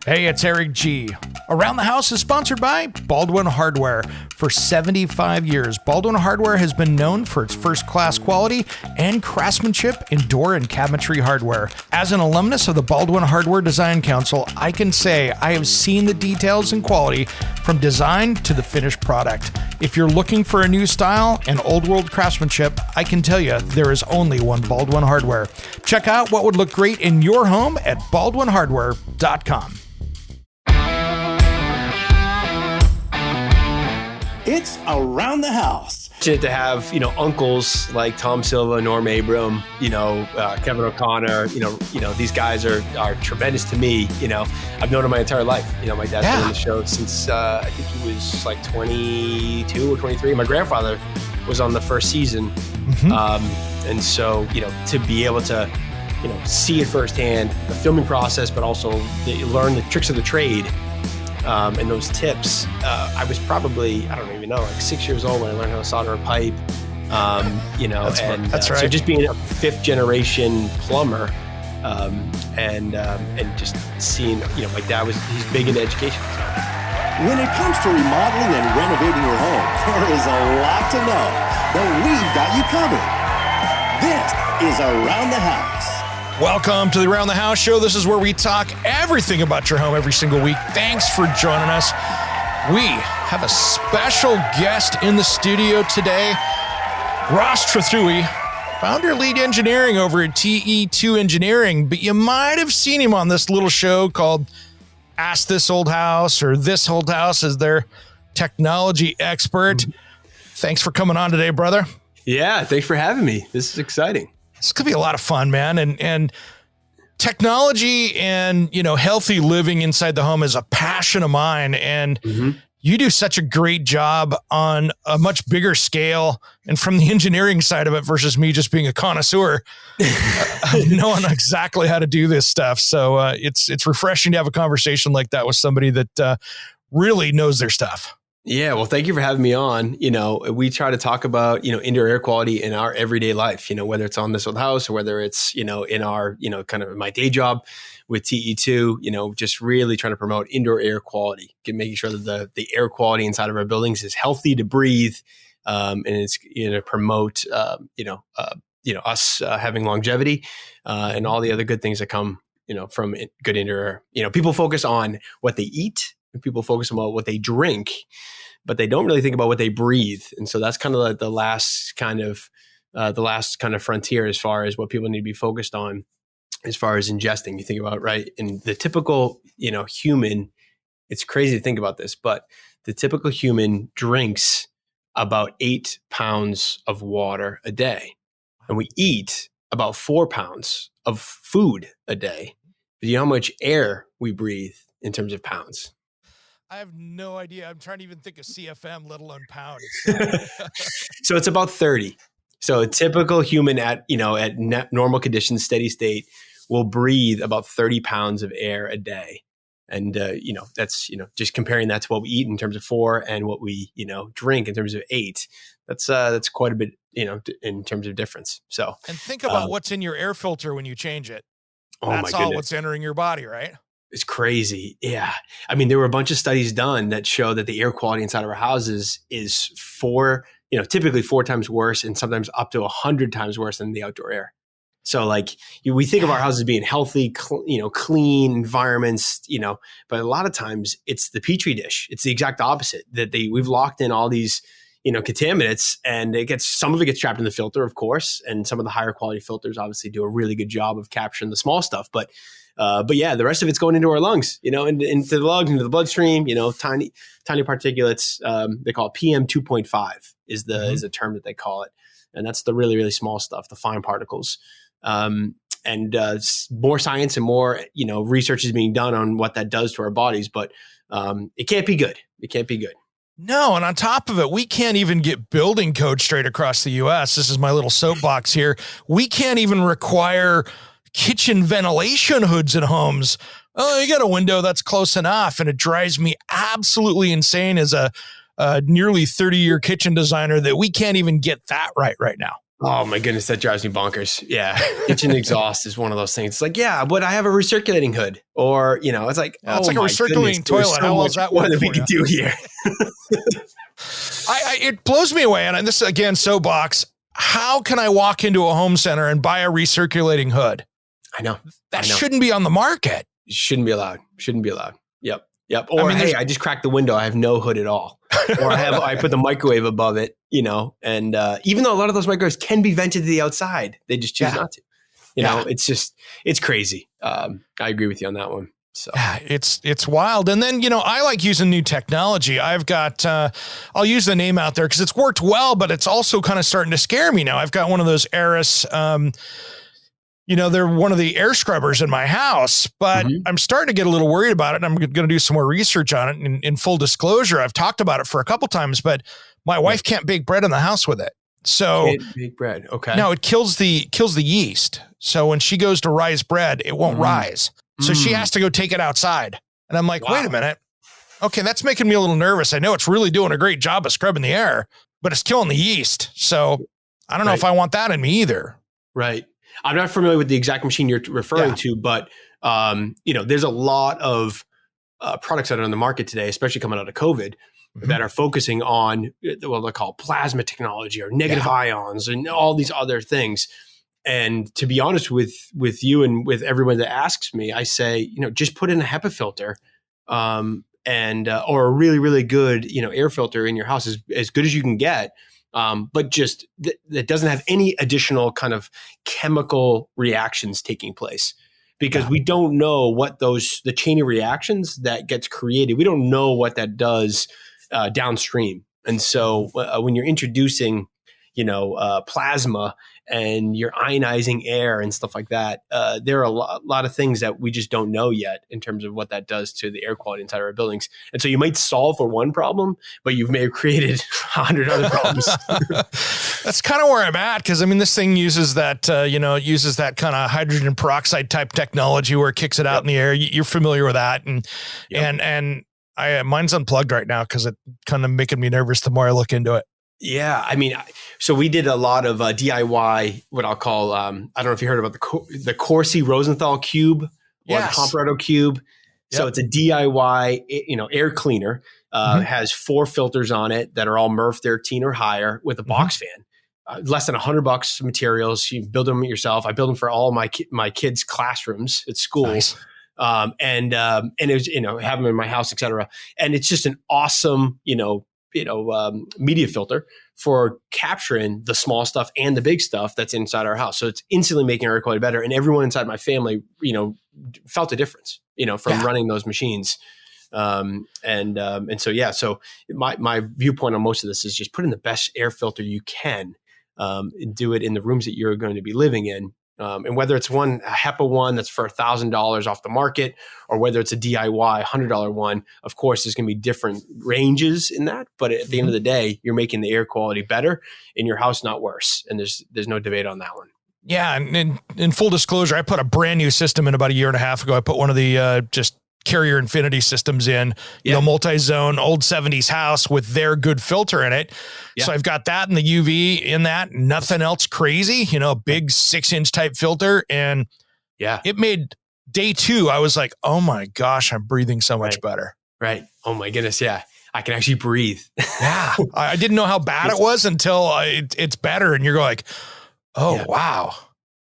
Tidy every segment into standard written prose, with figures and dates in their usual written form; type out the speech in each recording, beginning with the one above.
Hey, it's Eric G. Around the House is sponsored by Baldwin Hardware. For 75 years, Baldwin Hardware has been known for its first-class quality and craftsmanship in door and cabinetry hardware. As an alumnus of the Baldwin Hardware Design Council, I can say I have seen the details and quality from design to the finished product. If you're looking for a new style and old-world craftsmanship, I can tell you there is only one Baldwin Hardware. Check out what would look great in your home at baldwinhardware.com. It's Around the House. To have, uncles like Tom Silva, Norm Abram, Kevin O'Connor, these guys are tremendous to me. I've known him my entire life. My dad's been on the show since I think he was like 22 or 23. My grandfather was on the first season. And so, to be able to, see it firsthand, the filming process, but also learn the tricks of the trade. And those tips, I was probably, I don't even know, like 6 years old when I learned how to solder a pipe, That's right. So just being a fifth generation plumber, and just seeing, my dad he's big into education. When it comes to remodeling and renovating your home, there is a lot to know, but we've got you covered. This is Around the House. Welcome to the Around the House show. This is where we talk everything about your home every single week. Thanks for joining us. We have a special guest in the studio today, Ross Trethewey, founder lead engineering over at TE2 Engineering. But you might have seen him on this little show called Ask This Old House or This Old House as their technology expert. Thanks for coming on today, brother. Yeah, thanks for having me. This is exciting. It's going to be a lot of fun, man. And technology and, healthy living inside the home is a passion of mine. And you do such a great job on a much bigger scale and from the engineering side of it versus me just being a connoisseur of knowing exactly how to do this stuff. So it's refreshing to have a conversation like that with somebody that really knows their stuff. Yeah, well, thank you for having me on. We try to talk about, indoor air quality in our everyday life, whether it's on this old house or whether it's, in our, kind of my day job with TE2, just really trying to promote indoor air quality, making sure that the air quality inside of our buildings is healthy to breathe. And it's, promote, us having longevity and all the other good things that come, from good indoor air. People focus on what they eat. People focus on what they drink, but they don't really think about what they breathe. And so that's kind of like the last kind of frontier as far as what people need to be focused on as far as ingesting. You think about, right? And the typical, human, it's crazy to think about this, but the typical human drinks about 8 pounds of water a day. And we eat about 4 pounds of food a day. Do you know how much air we breathe in terms of pounds? I have no idea. I'm trying to even think of CFM, let alone pounds. So it's about 30. So a typical human at normal conditions, steady state, will breathe about 30 pounds of air a day. And, that's, just comparing that to what we eat in terms of 4 and what we, drink in terms of 8. That's quite a bit, in terms of difference. So, and think about what's in your air filter when you change it. Oh That's my all goodness. what's entering your body, right? It's crazy. Yeah. I mean, there were a bunch of studies done that show that the air quality inside of our houses is typically 4 times worse and sometimes up to 100 times worse than the outdoor air. So we think of our houses being healthy, clean environments, but a lot of times it's the petri dish. It's the exact opposite that we've locked in all these, contaminants and some of it gets trapped in the filter, of course. And some of the higher quality filters obviously do a really good job of capturing the small stuff, but yeah, the rest of it's going into our lungs, into the lungs, into the bloodstream, tiny particulates. They call it PM 2.5 is the term that they call it. And that's the really, really small stuff, the fine particles. And more science and more, research is being done on what that does to our bodies, but it can't be good. It can't be good. No, and on top of it, we can't even get building code straight across the U.S. This is my little soapbox here. We can't even require kitchen ventilation hoods in homes. Oh, you got a window, that's close enough. And it drives me absolutely insane as a nearly 30-year kitchen designer that we can't even get that right now. Oh my goodness, that drives me bonkers. Yeah. Kitchen exhaust is one of those things. It's like, yeah, but I have a recirculating hood. Or, it's like, Yeah, it's like a recirculating toilet. How well does that work that we for can do here? It blows me away. And this, again, soapbox. How can I walk into a home center and buy a recirculating hood? I know. That shouldn't be on the market. Shouldn't be allowed. Yep. Or, I just cracked the window. I have no hood at all. Or I put the microwave above it, and even though a lot of those microwaves can be vented to the outside, they just choose not to. It's crazy. I agree with you on that one. So it's wild. And then, I like using new technology. I've got, I'll use the name out there because it's worked well, but it's also kind of starting to scare me now. I've got one of those Aris, they're one of the air scrubbers in my house, but I'm starting to get a little worried about it. And I'm going to do some more research on it. In full disclosure, I've talked about it for a couple times, but my wife can't bake bread in the house with it. So can't bake bread. Okay. No, it kills the yeast. So when she goes to rise bread, it won't rise. So she has to go take it outside. And I'm like, wait a minute. Okay, that's making me a little nervous. I know it's really doing a great job of scrubbing the air, but it's killing the yeast. So I don't know if I want that in me either. Right. I'm not familiar with the exact machine you're referring to, but there's a lot of products that are on the market today, especially coming out of COVID, that are focusing on what they call plasma technology or negative ions and all these other things. And to be honest with you and with everyone that asks me, I say, just put in a HEPA filter, or a really, really good, air filter in your house, as good as you can get. But just that doesn't have any additional kind of chemical reactions taking place, because we don't know what the chain of reactions that gets created. We don't know what that does downstream. And so when you're introducing, plasma and you're ionizing air and stuff like that, there are a lot of things that we just don't know yet in terms of what that does to the air quality inside our buildings. And so you might solve for one problem, but you may have created 100 other problems. That's kind of where I'm at. Cause this thing uses that, uses that kind of hydrogen peroxide type technology where it kicks it out in the air. You're familiar with that. And mine's unplugged right now cause it kind of making me nervous the more I look into it. Yeah. So we did a lot of DIY, what I'll call, I don't know if you heard about the Corsi Rosenthal cube or the Comparado cube. Yep. So it's a DIY, air cleaner, has 4 filters on it that are all MERV 13 or higher with a box fan. Less than $100 materials. You build them yourself. I build them for all my kids' classrooms at school. Nice. And it was, have them in my house, et cetera. And it's just an awesome, media filter for capturing the small stuff and the big stuff that's inside our house. So it's instantly making air quality better. And everyone inside my family, felt a difference, from running those machines. So my viewpoint on most of this is just put in the best air filter you can, and do it in the rooms that you're going to be living in. And whether it's a HEPA one that's for $1,000 off the market, or whether it's a DIY $100 one, of course, there's going to be different ranges in that. But at the end of the day, you're making the air quality better in your house, not worse. And there's no debate on that one. Yeah. And in full disclosure, I put a brand new system in about a year and a half ago. I put one of the just Carrier Infinity systems in, multi-zone old 70s house with their good filter in it. Yeah. So I've got that and the UV in that, nothing else crazy, a big 6-inch type filter. And it made day 2. I was like, oh my gosh, I'm breathing so much better. Right. Oh my goodness. Yeah. I can actually breathe. Yeah. I didn't know how bad it was until it's better. And you're like, oh, wow.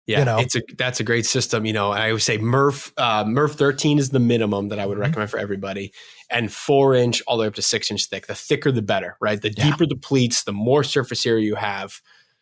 Yeah, that's a great system. I would say MERV 13 is the minimum that I would recommend for everybody, and 4-inch all the way up to 6-inch thick. The thicker, the better, right? The deeper the pleats, the more surface area you have.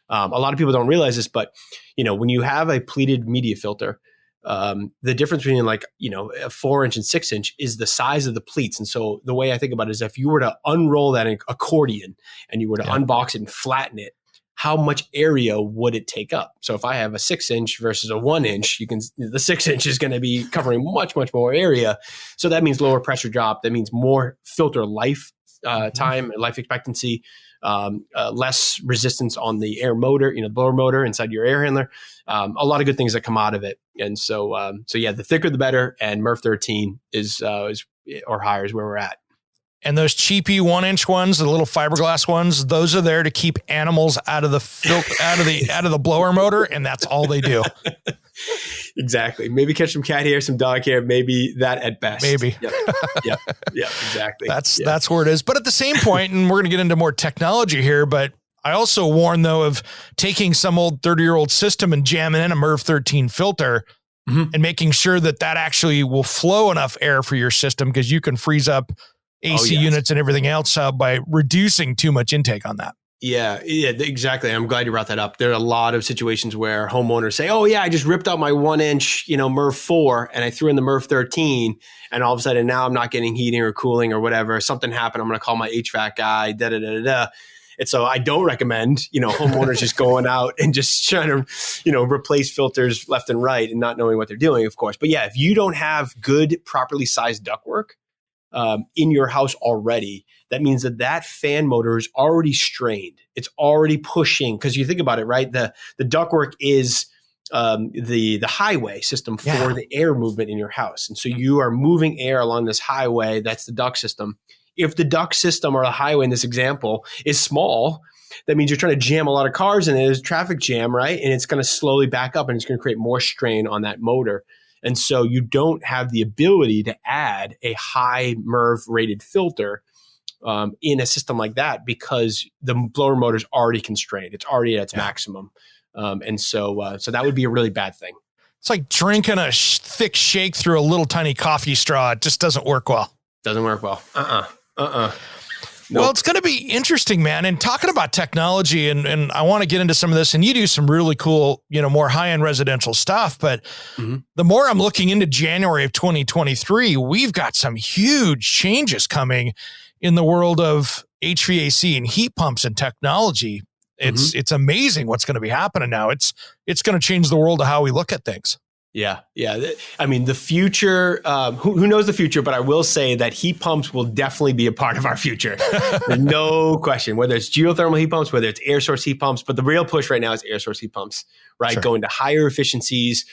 A lot of people don't realize this, but when you have a pleated media filter, the difference between a 4-inch and 6-inch is the size of the pleats. And so the way I think about it is, if you were to unroll that accordion and you were to unbox it and flatten it, how much area would it take up? So if I have a 6-inch versus a 1-inch, the 6-inch is going to be covering much, much more area. So that means lower pressure drop. That means more filter life time, life expectancy, less resistance on the air motor, blower motor inside your air handler. A lot of good things that come out of it. And so the thicker the better. And MERV 13 is or higher is where we're at. And those cheapy 1-inch ones, the little fiberglass ones, those are there to keep animals out of the out of the blower motor, and that's all they do. Exactly. Maybe catch some cat hair, some dog hair, maybe that at best. Maybe. Yep, exactly. That's where it is. But at the same point, and we're going to get into more technology here, but I also warn, though, of taking some old 30-year-old system and jamming in a MERV 13 filter and making sure that actually will flow enough air for your system, because you can freeze up AC units and everything else by reducing too much intake on that. Yeah, exactly. I'm glad you brought that up. There are a lot of situations where homeowners say, oh yeah, I just ripped out my 1-inch, MERV 4 and I threw in the MERV 13, and all of a sudden now I'm not getting heating or cooling or whatever. Something happened. I'm going to call my HVAC guy, And so I don't recommend, homeowners just going out and just trying to, replace filters left and right and not knowing what they're doing, of course. But yeah, if you don't have good, properly sized ductwork in your house already, that means that fan motor is already strained. It's already pushing, because you think about it, right? The ductwork is the highway system for the air movement in your house. And so you are moving air along this highway. That's the duct system. If the duct system or the highway in this example is small, that means you're trying to jam a lot of cars and there's a traffic jam, right? And it's going to slowly back up and it's going to create more strain on that motor. And so you don't have the ability to add a high MERV rated filter in a system like that, because the blower motor is already constrained. It's already at its maximum. And so that would be a really bad thing. It's like drinking a thick shake through a little tiny coffee straw. It just doesn't work well. Doesn't work well. Nope. Well, it's going to be interesting, man. And talking about technology, and I want to get into some of this, and you do some really cool, more high-end residential stuff. But the more I'm looking into January of 2023, we've got some huge changes coming in the world of HVAC and heat pumps and technology. It's amazing what's going to be happening now. It's going to change the world of how we look at things. Yeah. I mean, the future, who knows the future, but I will say that heat pumps will definitely be a part of our future. No question, whether it's geothermal heat pumps, whether it's air source heat pumps, but the real push right now is air source heat pumps, right? Sure. Going to higher efficiencies,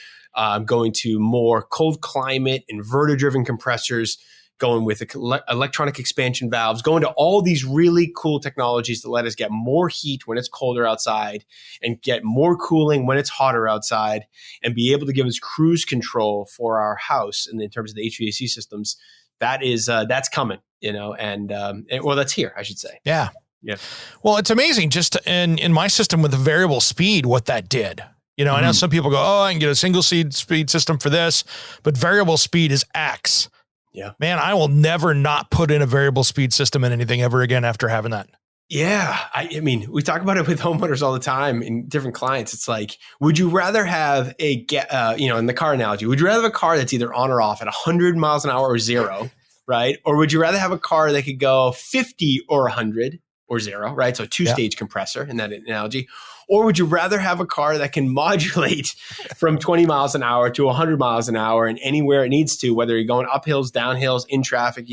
going to more cold climate, inverter driven compressors, going with electronic expansion valves, going to all these really cool technologies that let us get more heat when it's colder outside and get more cooling when it's hotter outside, and be able to give us cruise control for our house. And in terms of the HVAC systems, that's coming, and that's here, I should say. Yeah. Well, it's amazing just in my system with the variable speed, what that did. I know some people go, oh, I can get a single speed system for this, but variable speed is X. Yeah, man, I will never not put in a variable speed system in anything ever again after having that. Yeah. I mean, we talk about it with homeowners all the time and different clients. It's like, would you rather have in the car analogy, would you rather have a car that's either on or off at 100 miles an hour or 0, right? Or would you rather have a car that could go 50 or 100 or 0, right? So 2-stage compressor in that analogy. Or would you rather have a car that can modulate from 20 miles an hour to 100 miles an hour and anywhere it needs to, whether you're going up hills, down hills, in traffic,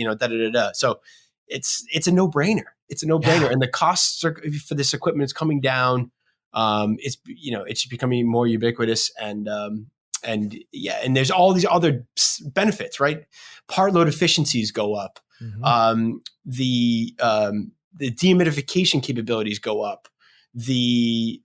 So it's a no-brainer. It's a no-brainer. Yeah. And the costs for this equipment is coming down. It's becoming more ubiquitous, and there's all these other benefits, right? Part load efficiencies go up. The dehumidification capabilities go up. The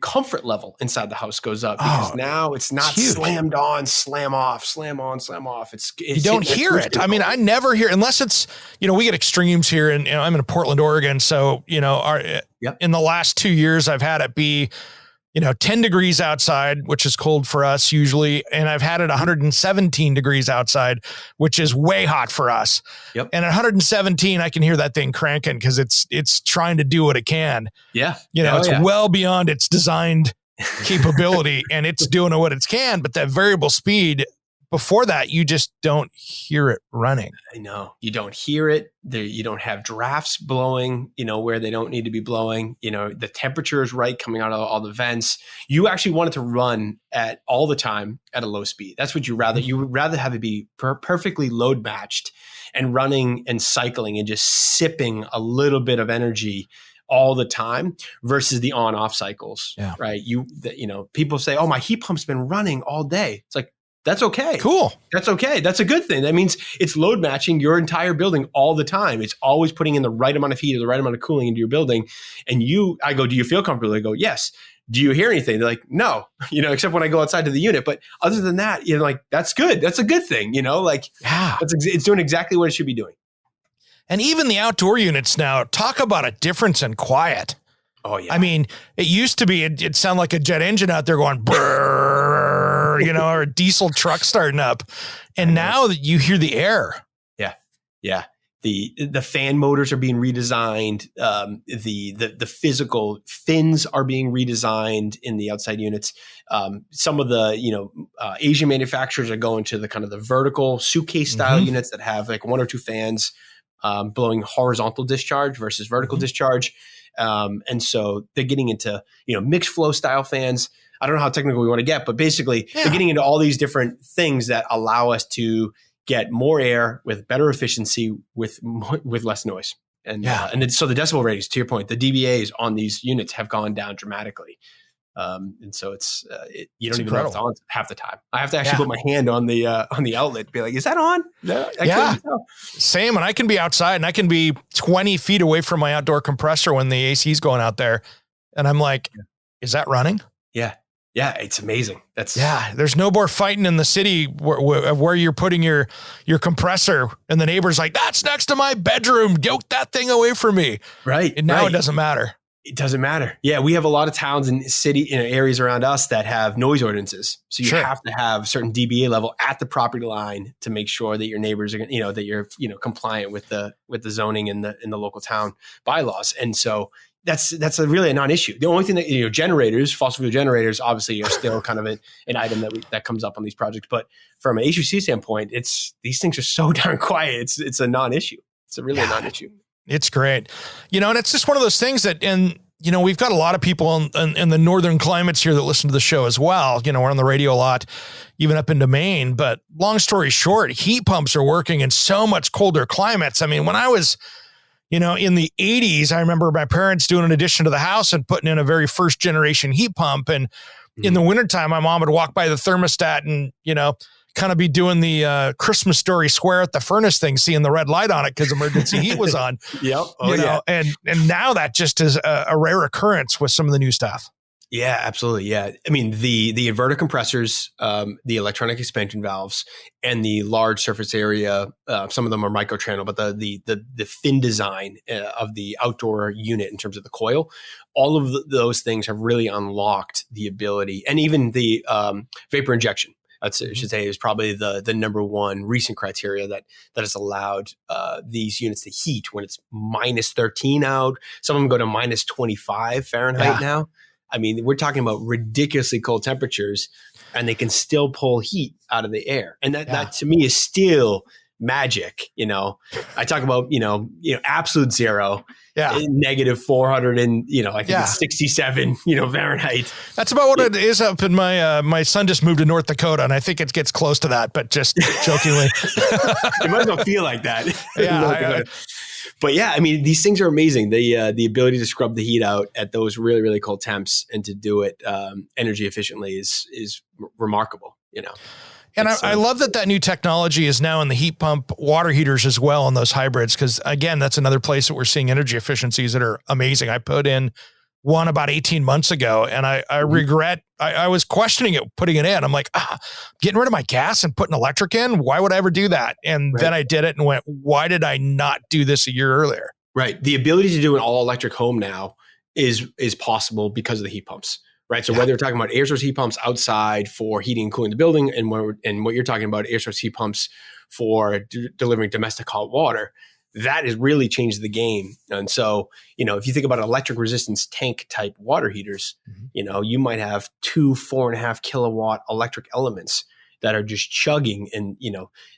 comfort level inside the house goes up, because now it's not slammed on, slam off, slam on, slam off. It's you don't hear it. I mean, I never hear, unless it's, we get extremes here, and I'm in Portland, Oregon. So, in the last 2 years, I've had it be, 10 degrees outside, which is cold for us usually. And I've had it 117 degrees outside, which is way hot for us. Yep. And at 117, I can hear that thing cranking because it's trying to do what it can. Yeah. It's well beyond its designed capability, and it's doing what it can. But that variable speed, before that, you just don't hear it running. I know. You don't hear it. You don't have drafts blowing, where they don't need to be blowing. The temperature is right coming out of all the vents. You actually want it to run at all the time at a low speed. That's what you would rather have it be perfectly load matched and running and cycling and just sipping a little bit of energy all the time versus the on-off cycles, right? People say, oh, my heat pump's been running all day. It's like, That's okay. Cool. That's okay. That's a good thing. That means it's load matching your entire building all the time. It's always putting in the right amount of heat or the right amount of cooling into your building. And I go, do you feel comfortable? They go, yes. Do you hear anything? They're like, no, except when I go outside to the unit. But other than that, like, that's good. That's a good thing, it's doing exactly what it should be doing. And even the outdoor units now, talk about a difference in quiet. Oh, yeah. I mean, it used to be, it'd sound like a jet engine out there going, brrr, or a diesel truck starting up. And now that you hear the air. Yeah. Yeah. The fan motors are being redesigned. The physical fins are being redesigned in the outside units. Some of the, Asian manufacturers are going to the kind of the vertical suitcase style units that have like one or two fans blowing horizontal discharge versus vertical discharge. And so they're getting into, mixed flow style fans. I don't know how technical we want to get, but basically they're getting into all these different things that allow us to get more air with better efficiency with less noise. And so the decibel ratings, to your point, the dBAs on these units have gone down dramatically. And so you don't even know if it's on half the time. I have to actually put my hand on the outlet to be like, is that on? Same. And I can be outside and I can be 20 feet away from my outdoor compressor when the AC is going out there. And I'm like, is that running? Yeah. Yeah. It's amazing. There's no more fighting in the city where you're putting your compressor and the neighbor's like, that's next to my bedroom. Get that thing away from me. Right. And now it doesn't matter. It doesn't matter. Yeah, we have a lot of towns and areas around us that have noise ordinances. So you have to have a certain dBA level at the property line to make sure that your neighbors are, that you're, compliant with the zoning in the local town bylaws. And so that's really a non-issue. The only thing that, generators, fossil fuel generators, obviously are still kind of an item that comes up on these projects. But from an HUC standpoint, these things are so darn quiet. It's a non-issue. It's a non-issue. It's great. And it's just one of those things that, we've got a lot of people in the northern climates here that listen to the show as well. We're on the radio a lot, even up into Maine. But long story short, heat pumps are working in so much colder climates. I mean, when I was, in the 80s, I remember my parents doing an addition to the house and putting in a very first generation heat pump. And in the wintertime, my mom would walk by the thermostat and, kind of be doing the Christmas Story square at the furnace thing, seeing the red light on it because emergency heat was on. Yep. And now that just is a rare occurrence with some of the new stuff. Yeah, absolutely. Yeah. I mean, the inverter compressors, the electronic expansion valves, and the large surface area, some of them are microchannel, but the fin design of the outdoor unit in terms of the coil, all of those things have really unlocked the ability, and even the vapor injection. I should say is probably the number one recent criteria that has allowed these units to heat when it's minus 13 out. Some of them go to minus 25 Fahrenheit now. I mean, we're talking about ridiculously cold temperatures, and they can still pull heat out of the air. And that to me is still magic. I talk about, absolute zero, negative 400 and, I think it's 67, Fahrenheit. That's about what it is up in my son just moved to North Dakota, and I think it gets close to that, but just jokingly. It might not feel like that. But yeah, I mean, these things are amazing. The ability to scrub the heat out at those really, really cold temps and to do it energy efficiently is remarkable, And I love that new technology is now in the heat pump water heaters as well on those hybrids. Because again, that's another place that we're seeing energy efficiencies that are amazing. I put in one about 18 months ago, and I regret, I was questioning it, putting it in. I'm like, getting rid of my gas and putting electric in. Why would I ever do that? And then I did it and went, why did I not do this a year earlier? Right. The ability to do an all electric home now is possible because of the heat pumps. Right. So whether you're talking about air source heat pumps outside for heating and cooling the building, and what you're talking about, air source heat pumps for delivering domestic hot water, that has really changed the game. And so, if you think about electric resistance tank type water heaters, you might have 2 4.5 kilowatt electric elements that are just chugging, and,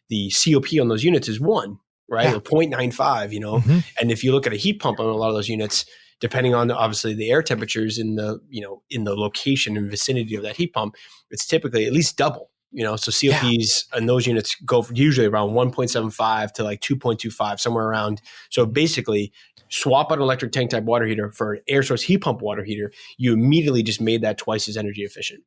the COP on those units is 1, right? Or 0.95, and if you look at a heat pump on a lot of those units, depending on obviously the air temperatures in the location and vicinity of that heat pump, it's typically at least double. So COPs and those units go usually around 1.75 to like 2.25, somewhere around. So basically, swap out an electric tank type water heater for an air source heat pump water heater, you immediately just made that twice as energy efficient.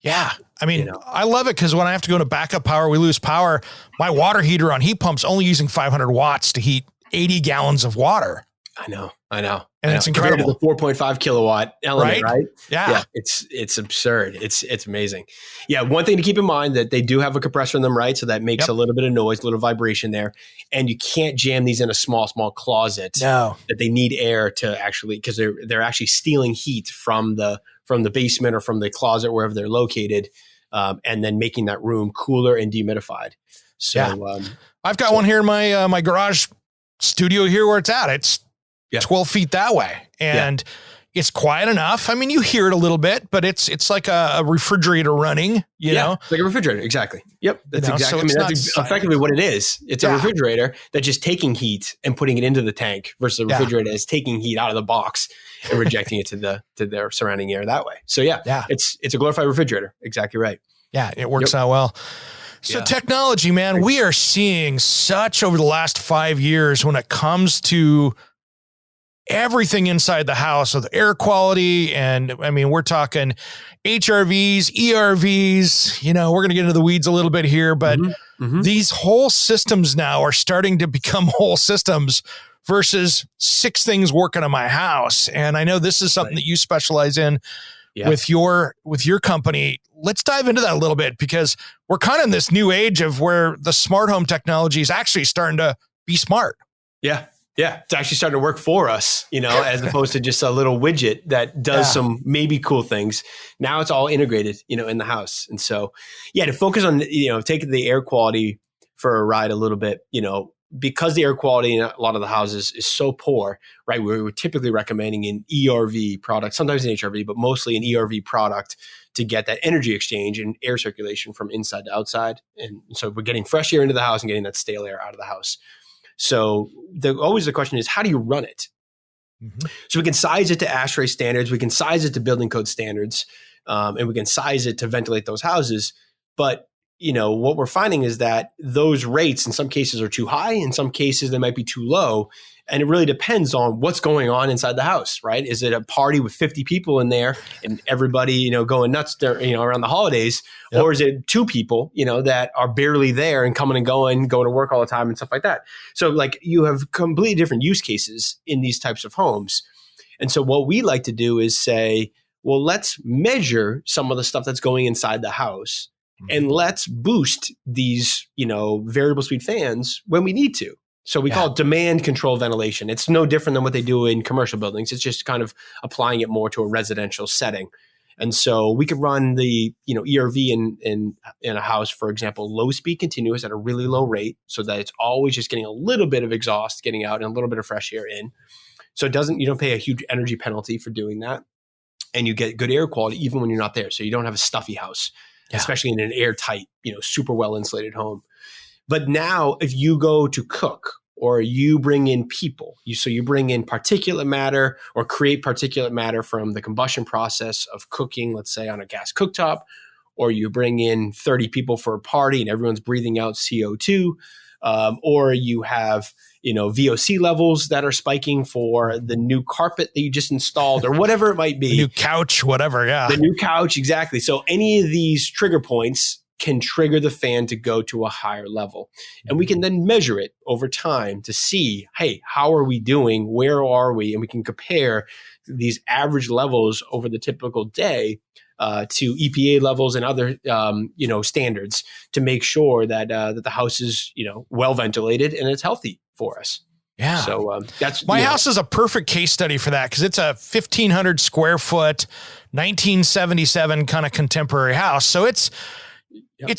Yeah. I mean, I love it because when I have to go to backup power, we lose power. My water heater on heat pumps only using 500 watts to heat 80 gallons of water. I know. And it's incredible. Compared to the 4.5 kilowatt element, right? Yeah. It's absurd. It's amazing. Yeah. One thing to keep in mind that they do have a compressor in them, right? So that makes a little bit of noise, a little vibration there. And you can't jam these in a small closet. No. That they need air to actually, because they're actually stealing heat from the basement or from the closet, wherever they're located, and then making that room cooler and dehumidified. So I've got one here in my my garage studio here where it's at. It's 12 feet that way. And it's quiet enough. I mean, you hear it a little bit, but it's like a refrigerator running, you know? It's like a refrigerator. Exactly. Yep. That's exactly. So that's effectively what it is. It's a refrigerator that's just taking heat and putting it into the tank versus a refrigerator is taking heat out of the box and rejecting it to their surrounding air that way. So it's a glorified refrigerator. Exactly right. Yeah. It works out well. So technology, man, we are seeing such over the last 5 years when it comes to everything inside the house with air quality. And I mean, we're talking HRVs, ERVs, you know, we're going to get into the weeds a little bit here, but these whole systems now are starting to become whole systems versus 6 things working on my house. And I know this is something that you specialize in with your company. Let's dive into that a little bit because we're kind of in this new age of where the smart home technology is actually starting to be smart. Yeah. Yeah, it's actually starting to work for us, you know, as opposed to just a little widget that does some maybe cool things. Now it's all integrated, you know, in the house. And so, to focus on, you know, taking the air quality for a ride a little bit, you know, because the air quality in a lot of the houses is so poor, right? We're typically recommending an ERV product, sometimes an HRV, but mostly an ERV product to get that energy exchange and air circulation from inside to outside. And so we're getting fresh air into the house and getting that stale air out of the house. So always the question is, how do you run it? So we can size it to ASHRAE standards. We can size it to building code standards, and we can size it to ventilate those houses. But, you know, what we're finding is that those rates in some cases are too high. In some cases, they might be too low. And it really depends on what's going on inside the house, right? Is it a party with 50 people in there and everybody, you know, going nuts there, you know, around the holidays? Or is it 2 people, you know, that are barely there and coming and going to work all the time and stuff like that? So like you have completely different use cases in these types of homes. And so what we like to do is say, well, let's measure some of the stuff that's going inside the house and let's boost these, you know, variable speed fans when we need to. So we call it demand control ventilation. It's no different than what they do in commercial buildings. It's just kind of applying it more to a residential setting. And so we could run the, you know, ERV in a house, for example, low speed continuous at a really low rate so that it's always just getting a little bit of exhaust getting out and a little bit of fresh air in. So you don't pay a huge energy penalty for doing that. And you get good air quality even when you're not there. So you don't have a stuffy house, especially in an airtight, you know, super well insulated home. But now if you go to cook or you bring in people, you bring in particulate matter or create particulate matter from the combustion process of cooking, let's say on a gas cooktop, or you bring in 30 people for a party and everyone's breathing out CO2, or you have, you know, VOC levels that are spiking for the new carpet that you just installed or whatever it might be. The new couch, whatever, The new couch, exactly. So any of these trigger points can trigger the fan to go to a higher level. And we can then measure it over time to see, hey, how are we doing? Where are we? And we can compare these average levels over the typical day to EPA levels and other, you know, standards to make sure that that the house is, you know, well ventilated and it's healthy for us. Yeah. So that's my house is a perfect case study for that because it's a 1,500 square foot, 1977 kind of contemporary house. So it's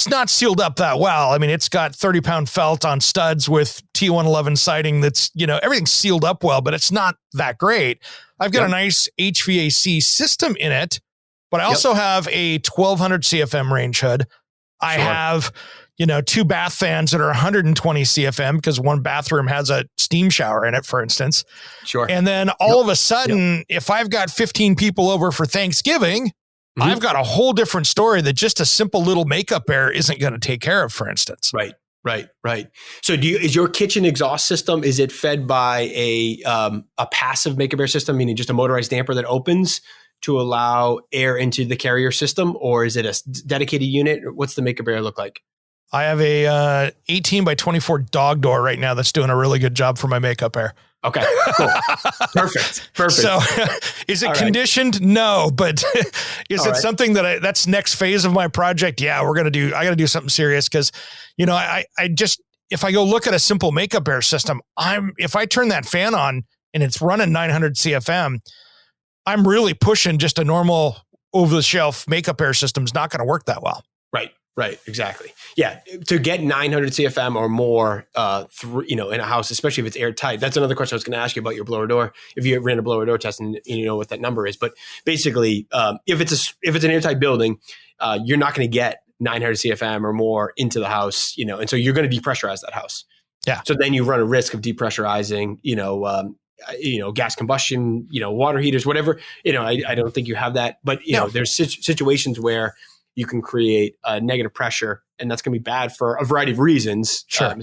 not sealed up that well. I mean, it's got 30-pound felt on studs with T111 siding that's, you know, everything's sealed up well, but it's not that great. I've got a nice HVAC system in it, but I also have a 1,200 CFM range hood. I have, you know, 2 bath fans that are 120 CFM because one bathroom has a steam shower in it, for instance. And then all of a sudden, if I've got 15 people over for Thanksgiving, I've got a whole different story that just a simple little makeup air isn't going to take care of, for instance. Right. So is your kitchen exhaust system, is it fed by a passive makeup air system, meaning just a motorized damper that opens to allow air into the carrier system, or is it a dedicated unit? What's the makeup air look like? I have a 18 by 24 dog door right now that's doing a really good job for my makeup air. Okay, cool. Perfect. So is it conditioned? Right. No, but is it something that that's next phase of my project? Yeah, I got to do something serious because, I just, if I go look at a simple makeup air system, if I turn that fan on and it's running 900 CFM, I'm really pushing just a normal over the shelf makeup air system is not going to work that well. Right. Exactly. Yeah. To get 900 CFM or more, in a house, especially if it's airtight. That's another question I was going to ask you about your blower door. If you ran a blower door test and you know what that number is, but basically, if it's an airtight building, you're not going to get 900 CFM or more into the house, and so you're going to depressurize that house. Yeah. So then you run a risk of depressurizing, gas combustion, water heaters, whatever. I don't think you have that, but there's situations where you can create negative pressure, and that's going to be bad for a variety of reasons. Sure.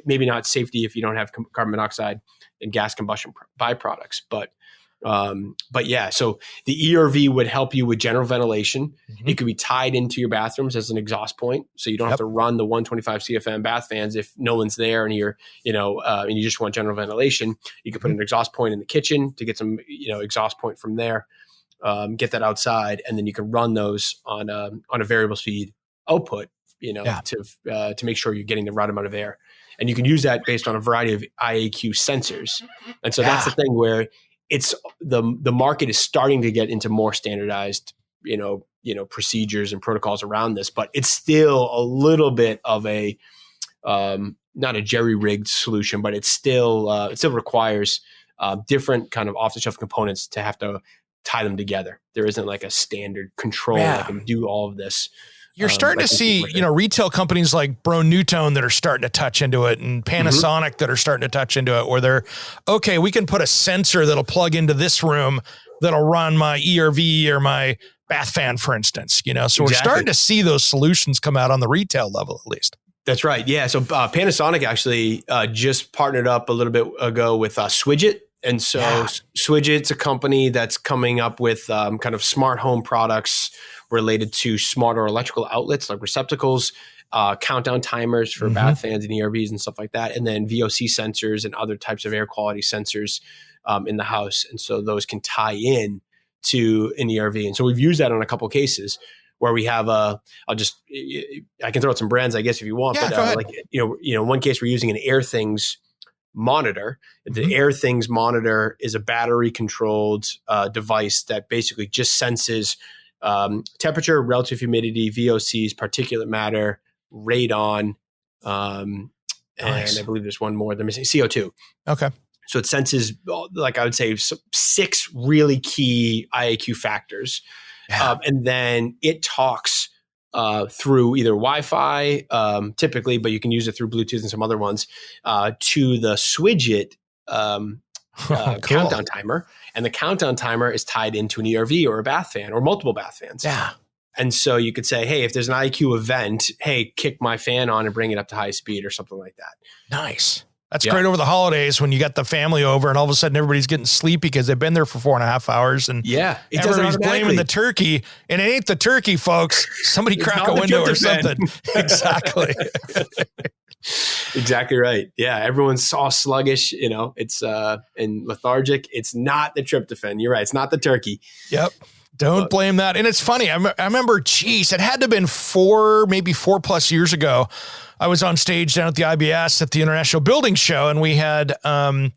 Maybe not safety if you don't have carbon monoxide and gas combustion byproducts, but yeah. So the ERV would help you with general ventilation. Mm-hmm. It could be tied into your bathrooms as an exhaust point, so you don't have to run the 125 CFM bath fans if no one's there and you're, and you just want general ventilation. You could put an exhaust point in the kitchen to get some, exhaust point from there. Get that outside, and then you can run those on a variable speed output, to make sure you're getting the right amount of air. And you can use that based on a variety of IAQ sensors. And so that's the thing where it's the market is starting to get into more standardized, procedures and protocols around this, but it's still a little bit of a not a jerry-rigged solution, but it still requires different kind of off-the-shelf components to have to tie them together. There isn't like a standard control that can do all of this. You're starting to see, retail companies like Newtone that are starting to touch into it, and Panasonic that are starting to touch into it, where they're, okay, we can put a sensor that'll plug into this room that'll run my ERV or my bath fan, for instance, so we're starting to see those solutions come out on the retail level, at least. That's right. Yeah. So Panasonic actually just partnered up a little bit ago with Swidget. And so Swidget's a company that's coming up with kind of smart home products related to smarter electrical outlets like receptacles, countdown timers for bath fans and ERVs and stuff like that, and then VOC sensors and other types of air quality sensors in the house. And so those can tie in to an ERV. And so we've used that on a couple of cases where we have I can throw out some brands, I guess, if you want. Yeah, but one case we're using an AirThings monitor. The AirThings monitor is a battery controlled device that basically just senses temperature, relative humidity, VOCs, particulate matter, radon, and I believe there's one more. They're missing CO2. Okay. So it senses, like I would say, 6 really key IAQ factors. Yeah. And then it talks through either Wi-Fi, typically, but you can use it through Bluetooth and some other ones, to the Swidget countdown timer. And the countdown timer is tied into an ERV or a bath fan or multiple bath fans. Yeah. And so you could say, hey, if there's an IQ event, hey, kick my fan on and bring it up to high speed or something like that. Nice. That's great over the holidays when you got the family over and all of a sudden everybody's getting sleepy because they've been there for 4.5 hours and everybody's blaming the turkey, and it ain't the turkey, folks. Somebody crack a window or something. Exactly. Exactly right. Yeah. Everyone's all sluggish, it's and lethargic. It's not the tryptophan. You're right. It's not the turkey. Yep. Don't blame that. And it's funny. I remember, it had to have been 4+ years ago. I was on stage down at the IBS at the International Building Show, and we had it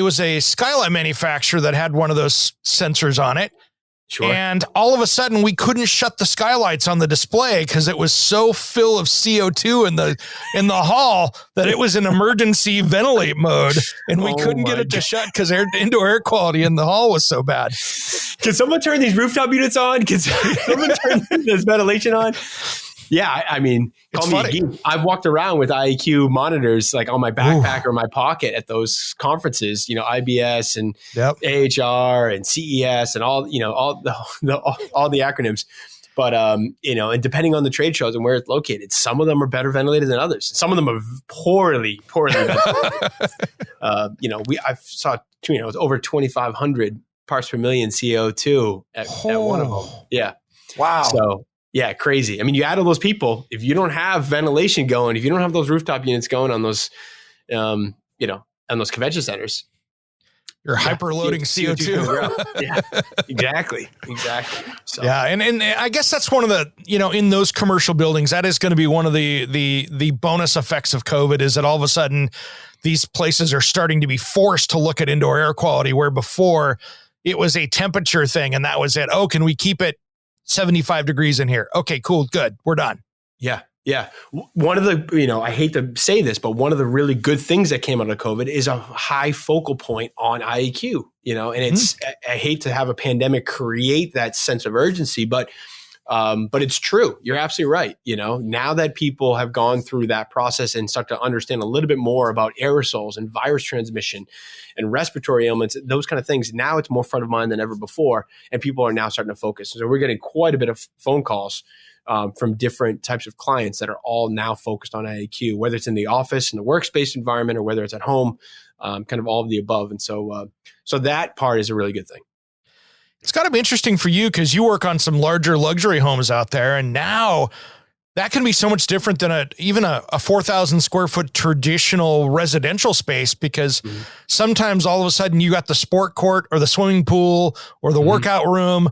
was a skylight manufacturer that had one of those sensors on it. Sure. And all of a sudden we couldn't shut the skylights on the display because it was so full of CO2 in the hall that it was in emergency ventilate mode, and we couldn't get it to shut because indoor air quality in the hall was so bad. Can someone turn these rooftop units on? Can someone turn this ventilation on? Yeah, I mean, call me a geek. I've walked around with IAQ monitors like on my backpack or my pocket at those conferences, IBS and AHR and CES and all the acronyms. But, and depending on the trade shows and where it's located, some of them are better ventilated than others. Some of them are poorly ventilated. I saw, it's over 2,500 parts per million CO2 at one of them. Yeah. Wow. So, yeah, crazy. I mean, you add all those people, if you don't have ventilation going, if you don't have those rooftop units going on those, on those convention centers, you're hyperloading CO2. Yeah, exactly. So. Yeah, and I guess that's one of the, in those commercial buildings, that is going to be one of the bonus effects of COVID, is that all of a sudden these places are starting to be forced to look at indoor air quality, where before it was a temperature thing and that was it. Oh, can we keep it 75 degrees in here? Okay, cool, good, we're done. Yeah. Yeah. One of the, I hate to say this, but one of the really good things that came out of COVID is a high focal point on IAQ, and it's, I hate to have a pandemic create that sense of urgency, but it's true. You're absolutely right. Now that people have gone through that process and start to understand a little bit more about aerosols and virus transmission and respiratory ailments, those kind of things, now it's more front of mind than ever before. And people are now starting to focus. So we're getting quite a bit of phone calls from different types of clients that are all now focused on IAQ, whether it's in the office, in the workspace environment, or whether it's at home, kind of all of the above. And so that part is a really good thing. It's got to be interesting for you because you work on some larger luxury homes out there, and now that can be so much different than even a 4,000 square foot traditional residential space, because sometimes all of a sudden you got the sport court or the swimming pool or the workout room,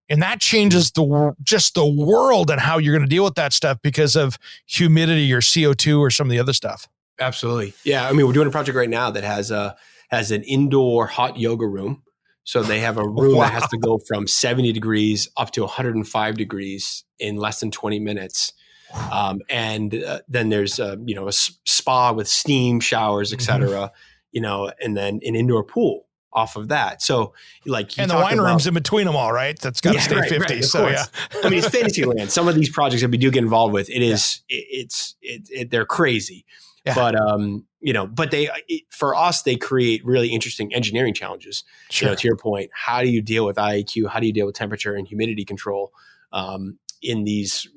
and that changes the world and how you're going to deal with that stuff because of humidity or CO2 or some of the other stuff. Absolutely. Yeah. I mean, we're doing a project right now that has an indoor hot yoga room. So they have a room that has to go from 70 degrees up to 105 degrees in less than 20 minutes. Then there's a spa with steam showers, et cetera, and then an indoor pool off of that. So and the wine room's in between them all, right? That's got to stay 50. Right, so course. Yeah, I mean, it's fantasy land. Some of these projects that we do get involved with, they're crazy. Yeah. But for us, they create really interesting engineering challenges. Sure. To your point, how do you deal with IAQ? How do you deal with temperature and humidity control in these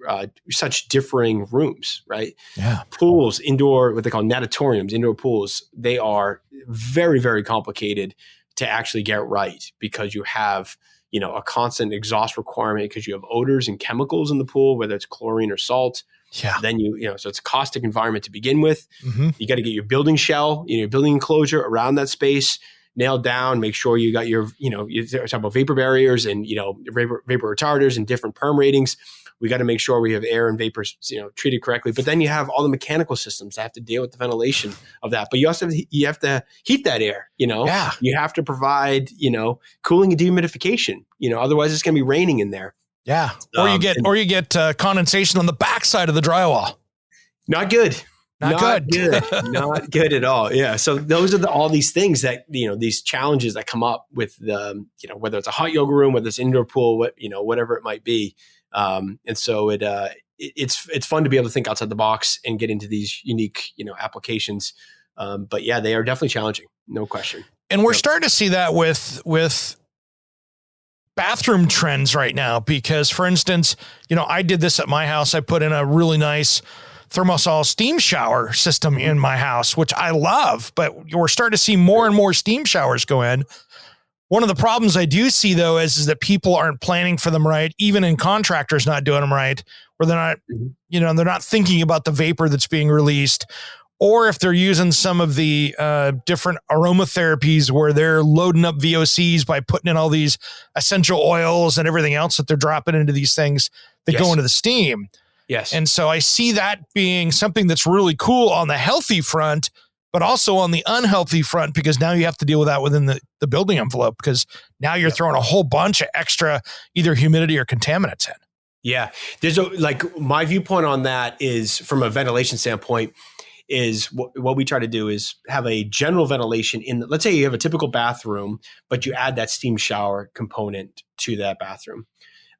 such differing rooms, right? Yeah. Pools, indoor, what they call natatoriums, indoor pools, they are very, very complicated to actually get right because you have, a constant exhaust requirement because you have odors and chemicals in the pool, whether it's chlorine or salt. Yeah. Then so it's a caustic environment to begin with. Mm-hmm. You got to get your building shell, your building enclosure around that space nailed down. Make sure you got your, you talk about vapor barriers and, vapor retarders and different perm ratings. We got to make sure we have air and vapors, treated correctly. But then you have all the mechanical systems that have to deal with the ventilation of that. But you also have to heat that air. Yeah. You have to provide, cooling and dehumidification. Otherwise it's going to be raining in there. Yeah. Or you get condensation on the backside of the drywall. Not good. Not good. Not good at all. Yeah. So those are all these things that, these challenges that come up with the, whether it's a hot yoga room, whether it's an indoor pool, whatever it might be. And so it's fun to be able to think outside the box and get into these unique, applications. But yeah, they are definitely challenging. No question. And we're starting to see that with bathroom trends right now, because for instance, I did this at my house. I put in a really nice thermosol steam shower system in my house, which I love, but we're starting to see more and more steam showers go in. One of the problems I do see though is that people aren't planning for them right, even in contractors not doing them right, where they're not, they're not thinking about the vapor that's being released, or if they're using some of the different aromatherapies where they're loading up VOCs by putting in all these essential oils and everything else that they're dropping into these things that go into the steam. Yes. And so I see that being something that's really cool on the healthy front, but also on the unhealthy front, because now you have to deal with that within the building envelope, because now you're throwing a whole bunch of extra either humidity or contaminants in. Yeah. There's my viewpoint on that is from a ventilation standpoint is what we try to do is have a general ventilation let's say you have a typical bathroom, but you add that steam shower component to that bathroom.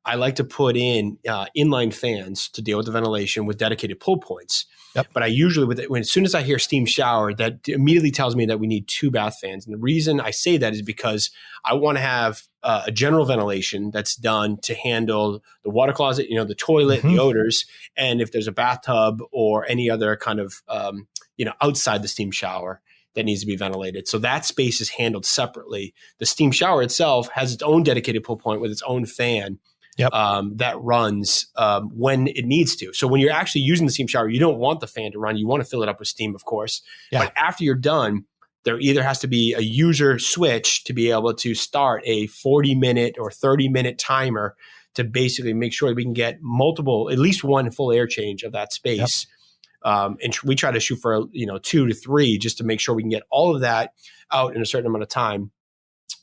I like to put in inline fans to deal with the ventilation with dedicated pull points. Yep. But I usually, as soon as I hear steam shower, that immediately tells me that we need 2 bath fans. And the reason I say that is because I want to have a general ventilation that's done to handle the water closet, the toilet, the odors, and if there's a bathtub or any other kind of, outside the steam shower that needs to be ventilated. So that space is handled separately. The steam shower itself has its own dedicated pull point with its own fan. Yep. That runs when it needs to. So when you're actually using the steam shower, you don't want the fan to run. You want to fill it up with steam, of course. Yeah. But after you're done, there either has to be a user switch to be able to start a 40-minute or 30-minute timer to basically make sure that we can get at least one full air change of that space. Yep. And we try to shoot for 2 to 3 just to make sure we can get all of that out in a certain amount of time.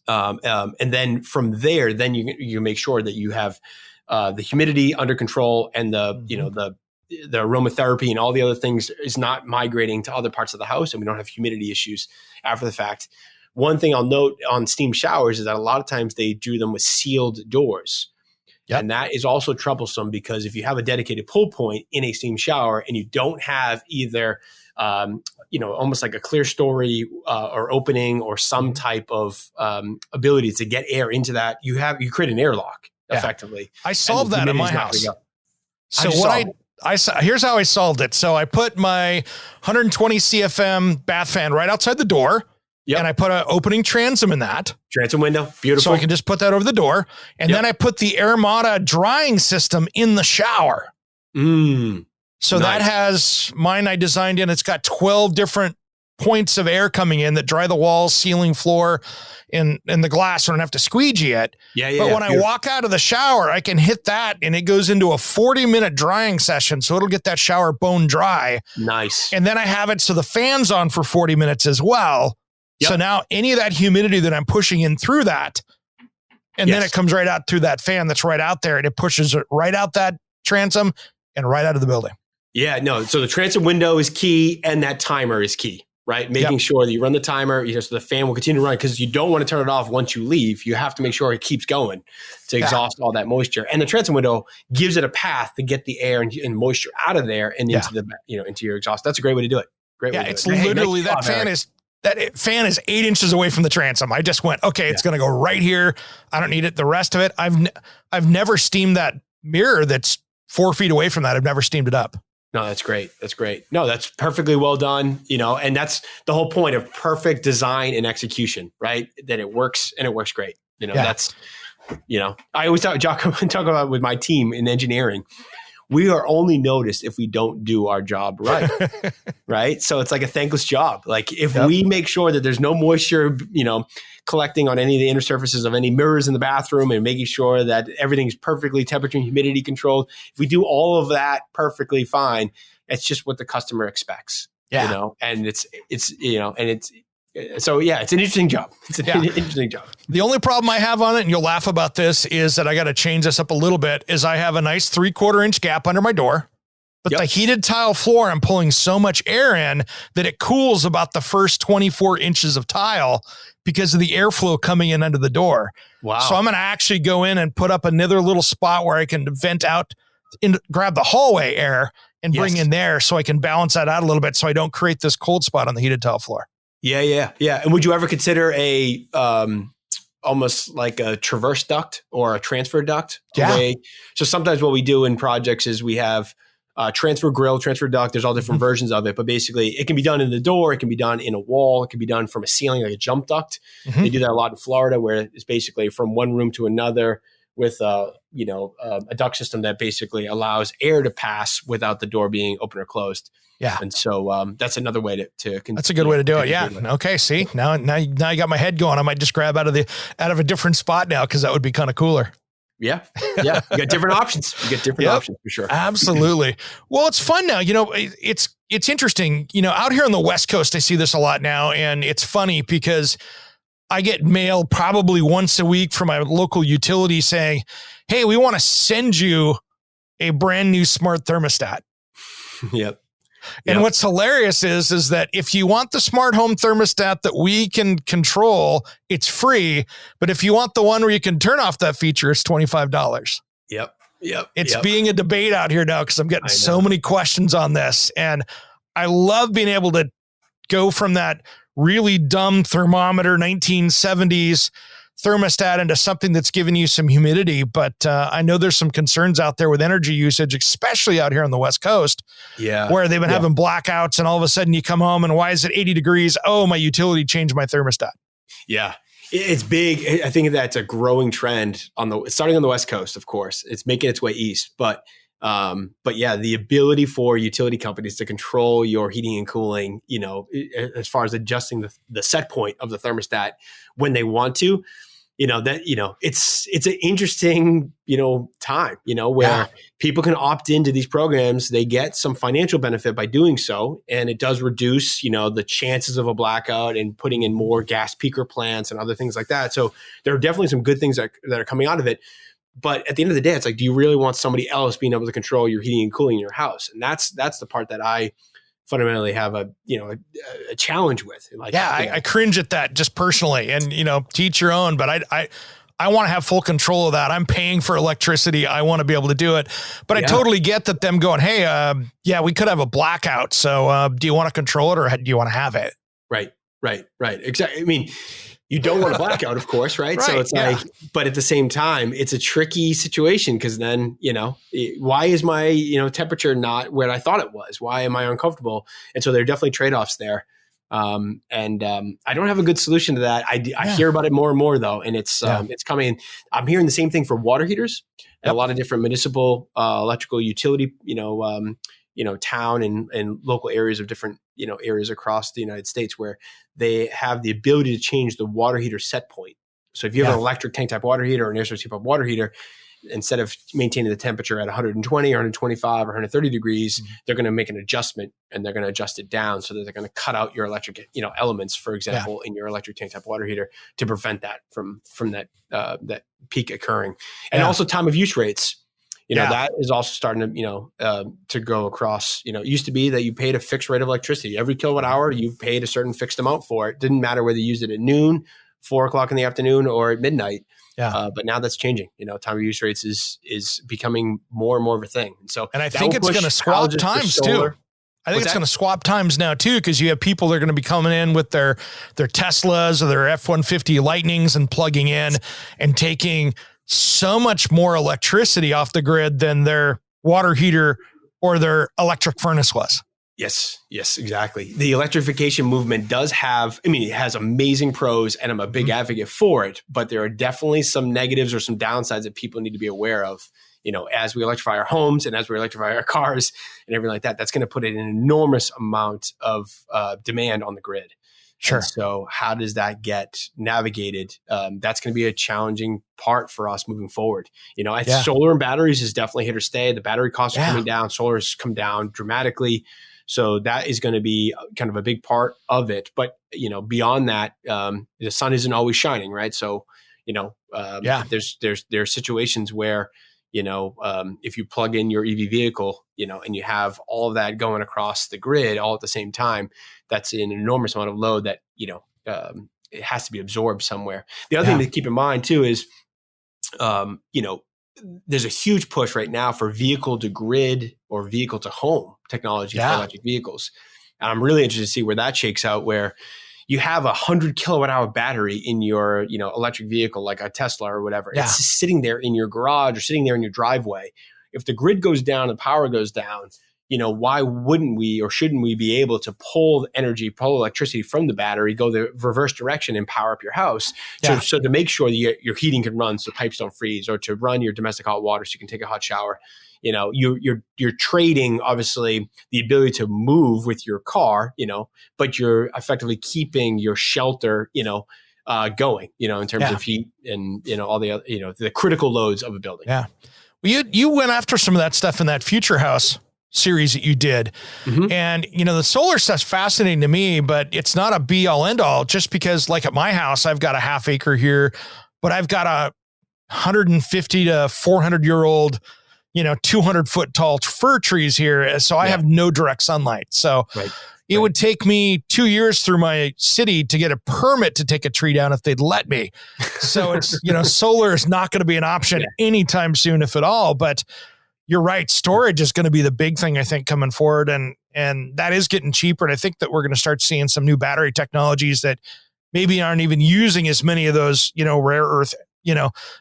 And then from there, then you make sure that you have the humidity under control and the aromatherapy and all the other things is not migrating to other parts of the house, and we don't have humidity issues after the fact. One thing I'll note on steam showers is that a lot of times they do them with sealed doors. Yep. And that is also troublesome because if you have a dedicated pull point in a steam shower and you don't have either almost like a clear story or opening or some type of ability to get air into that, you create an airlock effectively. I solved that in my house. So here's how I solved it. So I put my 120 CFM bath fan right outside the door. Yep. And I put an opening transom in that. Transom window. Beautiful. So I can just put that over the door. And then I put the Airmada drying system in the shower. So that has mine I designed in. It's got 12 different points of air coming in that dry the walls, ceiling, floor, and the glass. So I don't have to squeegee it. But when I walk out of the shower, I can hit that and it goes into a 40-minute drying session. So it'll get that shower bone dry. Nice. And then I have it so the fan's on for 40 minutes as well. Yep. So now any of that humidity that I'm pushing in through that, and then it comes right out through that fan that's right out there and it pushes it right out that transom and right out of the building. Yeah, no. So the transom window is key and that timer is key, right? Making sure that you run the timer, so the fan will continue to run because you don't want to turn it off once you leave. You have to make sure it keeps going to exhaust all that moisture. And the transom window gives it a path to get the air and moisture out of there and into the into your exhaust. That's a great way to do it. Great way to do it. It's literally that fan is 8 inches away from the transom. I just went, okay, it's going to go right here. I don't need it. The rest of it, I've never steamed that mirror that's 4 feet away from that. I've never steamed it up. No, that's great. That's great. No, that's perfectly well done. And that's the whole point of perfect design and execution, right? That it works and it works great. That's, I always talk about with my team in engineering. We are only noticed if we don't do our job right, right? So it's like a thankless job. Like if we make sure that there's no moisture, collecting on any of the inner surfaces of any mirrors in the bathroom and making sure that everything's perfectly temperature and humidity controlled, if we do all of that perfectly fine, it's just what the customer expects, and it's an interesting job. It's an interesting job. The only problem I have on it, and you'll laugh about this, is that I got to change this up a little bit, is I have a nice 3/4 inch gap under my door, but the heated tile floor, I'm pulling so much air in that it cools about the first 24 inches of tile because of the airflow coming in under the door. Wow. So I'm going to actually go in and put up another little spot where I can vent out and grab the hallway air and bring in there so I can balance that out a little bit so I don't create this cold spot on the heated tile floor. Yeah. And would you ever consider a almost like a traverse duct or a transfer duct? So sometimes what we do in projects is we have transfer grill, transfer duct. There's all different versions of it, but basically it can be done in the door. It can be done in a wall. It can be done from a ceiling, like a jump duct. They do that a lot in Florida, where it's basically from one room to another with a duct system that basically allows air to pass without the door being open or closed. Yeah. And so that's another way to that's a good way to do it. Yeah. Okay. See, now you got my head going. I might just grab out of a different spot now, because that would be kind of cooler. Yeah. You got different options. Options for sure. Absolutely. Well, it's fun now. It's interesting. Out here on the West Coast, I see this a lot now, and it's funny because I get mail probably once a week from my local utility saying, "Hey, we want to send you a brand new smart thermostat." Yep. And what's hilarious is that if you want the smart home thermostat that we can control, it's free. But if you want the one where you can turn off that feature, it's $25. Yep. Yep. It's being a debate out here now because I'm getting so many questions on this. And I love being able to go from that really dumb thermometer 1970s thermostat into something that's giving you some humidity. But I know there's some concerns out there with energy usage, especially out here on the West Coast, where they've been having blackouts and all of a sudden you come home and why is it 80 degrees? Oh, my utility changed my thermostat. Yeah. It's big. I think that's a growing trend starting on the West Coast, of course. It's making its way east, but yeah, the ability for utility companies to control your heating and cooling, as far as adjusting the set point of the thermostat when they want to, it's an interesting, time, where people can opt into these programs. They get some financial benefit by doing so. And it does reduce, the chances of a blackout and putting in more gas peaker plants and other things like that. So there are definitely some good things that are coming out of it. But at the end of the day, it's like, do you really want somebody else being able to control your heating and cooling in your house? And that's the part that I fundamentally have a challenge with. Like, I cringe at that just personally, and to each your own. But I want to have full control of that. I'm paying for electricity. I want to be able to do it. But I totally get that them going, hey, we could have a blackout. So do you want to control it or do you want to have it? Right. Exactly. I mean, you don't want a blackout, of course, right? So it's like, but at the same time, it's a tricky situation because then, why is my, temperature not where I thought it was? Why am I uncomfortable? And so there are definitely trade-offs there. I don't have a good solution to that. I hear about it more and more though. And it's coming. I'm hearing the same thing for water heaters and a lot of different municipal, electrical utility, town and local areas of different, areas across the United States where they have the ability to change the water heater set point. So if you have an electric tank type water heater or an air source heat pump water heater, instead of maintaining the temperature at 120 or 125 or 130 degrees, they're going to make an adjustment and they're going to adjust it down so that they're going to cut out your electric, elements, for example, in your electric tank type water heater to prevent that from that peak occurring. And also time of use rates. That is also starting to, to go across, it used to be that you paid a fixed rate of electricity. Every kilowatt hour, you paid a certain fixed amount for it. Didn't matter whether you used it at noon, 4:00 in the afternoon, or at midnight. But now that's changing. Time of use rates is becoming more and more of a thing. And I think it's going to swap times too. I think it's going to swap times now too, because you have people that are going to be coming in with their Teslas or their F-150 Lightnings and plugging in and taking so much more electricity off the grid than their water heater or their electric furnace was. Yes, exactly. The electrification movement it has amazing pros and I'm a big advocate for it, but there are definitely some negatives or some downsides that people need to be aware of, as we electrify our homes and as we electrify our cars and everything like that. That's going to put an enormous amount of demand on the grid. Sure. And so how does that get navigated? That's going to be a challenging part for us moving forward. Solar and batteries is definitely here to stay. The battery costs are coming down. Solar has come down dramatically. So that is going to be kind of a big part of it. But, beyond that, the sun isn't always shining, right? So, there's situations where, if you plug in your EV vehicle, and you have all of that going across the grid all at the same time, that's an enormous amount of load that, it has to be absorbed somewhere. The other thing to keep in mind too is, there's a huge push right now for vehicle to grid or vehicle to home technology for electric vehicles. And I'm really interested to see where that shakes out, where you have 100 kilowatt hour battery in your, electric vehicle, like a Tesla or whatever. Yeah. It's just sitting there in your garage or sitting there in your driveway. If the grid goes down, the power goes down, why wouldn't we or shouldn't we be able to pull electricity from the battery, go the reverse direction and power up your house? So to make sure that your heating can run so pipes don't freeze, or to run your domestic hot water so you can take a hot shower. You're trading obviously the ability to move with your car, but you're effectively keeping your shelter, going, in terms of heat and, all the, the critical loads of a building. Yeah. Well, you went after some of that stuff in that Future House series that you did. Mm-hmm. And, the solar stuff's fascinating to me, but it's not a be all end all, just because like at my house, I've got a half acre here, but I've got a 150 to 400 year old, 200 foot tall fir trees here. So I have no direct sunlight. So it would take me 2 years through my city to get a permit to take a tree down if they'd let me. So it's, solar is not going to be an option anytime soon, if at all. But you're right. Storage is going to be the big thing, I think, coming forward. And that is getting cheaper. And I think that we're going to start seeing some new battery technologies that maybe aren't even using as many of those, rare earth,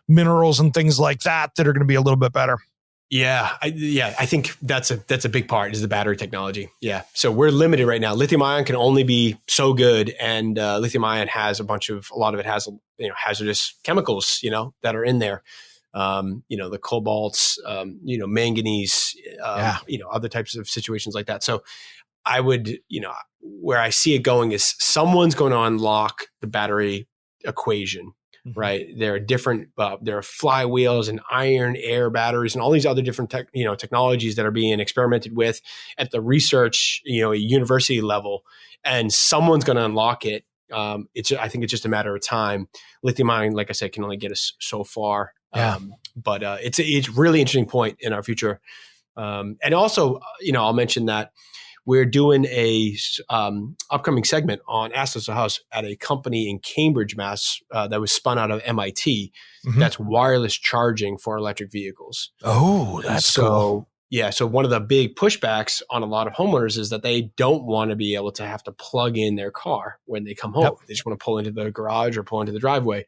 minerals and things like that are going to be a little bit better. I think that's a big part is the battery technology. Yeah. So we're limited right now. Lithium ion can only be so good. And lithium ion has a lot of it has, hazardous chemicals, that are in there. The cobalts, manganese, other types of situations like that. So I would, where I see it going is someone's going to unlock the battery equation. Right. There are different, there are flywheels and iron air batteries and all these other different technologies that are being experimented with at the research, university level, and someone's going to unlock it. I think it's just a matter of time. Lithium ion, like I said, can only get us so far. But it's a really interesting point in our future. And also, I'll mention that we're doing a upcoming segment on Ask Us a House at a company in Cambridge, Mass, that was spun out of MIT. That's wireless charging for electric vehicles. Oh, that's cool. Yeah. So one of the big pushbacks on a lot of homeowners is that they don't want to be able to have to plug in their car when they come home. They just want to pull into the garage or pull into the driveway.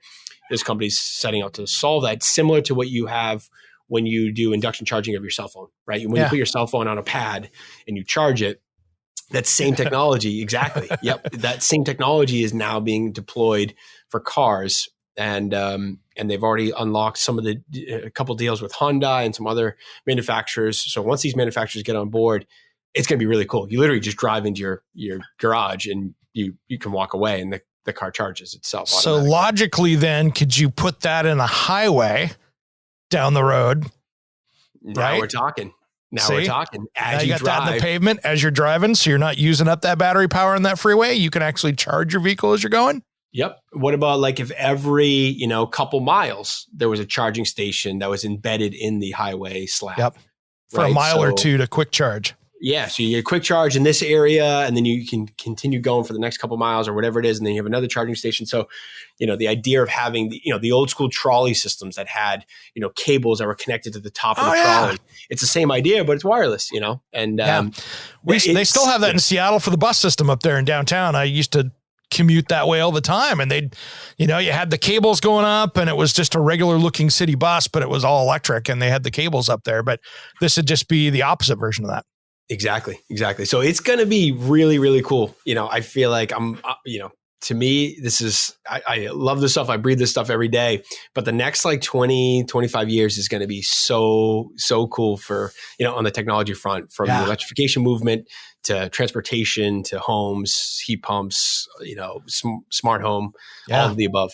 This company's setting out to solve that, similar to what you have when you do induction charging of your cell phone, right? When you put your cell phone on a pad and you charge it, that same technology, exactly. Yep. That same technology is now being deployed for cars. And they've already unlocked a couple deals with Honda and some other manufacturers. So once these manufacturers get on board, it's going to be really cool. You literally just drive into your garage and you can walk away and the car charges itself. So logically then, could you put that in a highway down the road? Now we're talking. We're talking. As you got drive, that in the pavement as you're driving, so you're not using up that battery power in that freeway. You can actually charge your vehicle as you're going. Yep. What about like if every, couple miles there was a charging station that was embedded in the highway slab? Yep. For a mile or two to quick charge. Yeah. So you get a quick charge in this area and then you can continue going for the next couple miles or whatever it is. And then you have another charging station. So, the idea of having the old school trolley systems that had, cables that were connected to the top of the trolley. It's the same idea, but it's wireless, and they still have that in Seattle for the bus system up there in downtown. I used to commute that way all the time, and they'd, you had the cables going up and it was just a regular looking city bus, but it was all electric and they had the cables up there. But this would just be the opposite version of that. Exactly. So it's going to be really, really cool. I feel like to me, this is, I love this stuff. I breathe this stuff every day, but the next 20, 25 years is going to be so cool for, on the technology front, from the electrification movement to transportation, to homes, heat pumps, smart home, all of the above.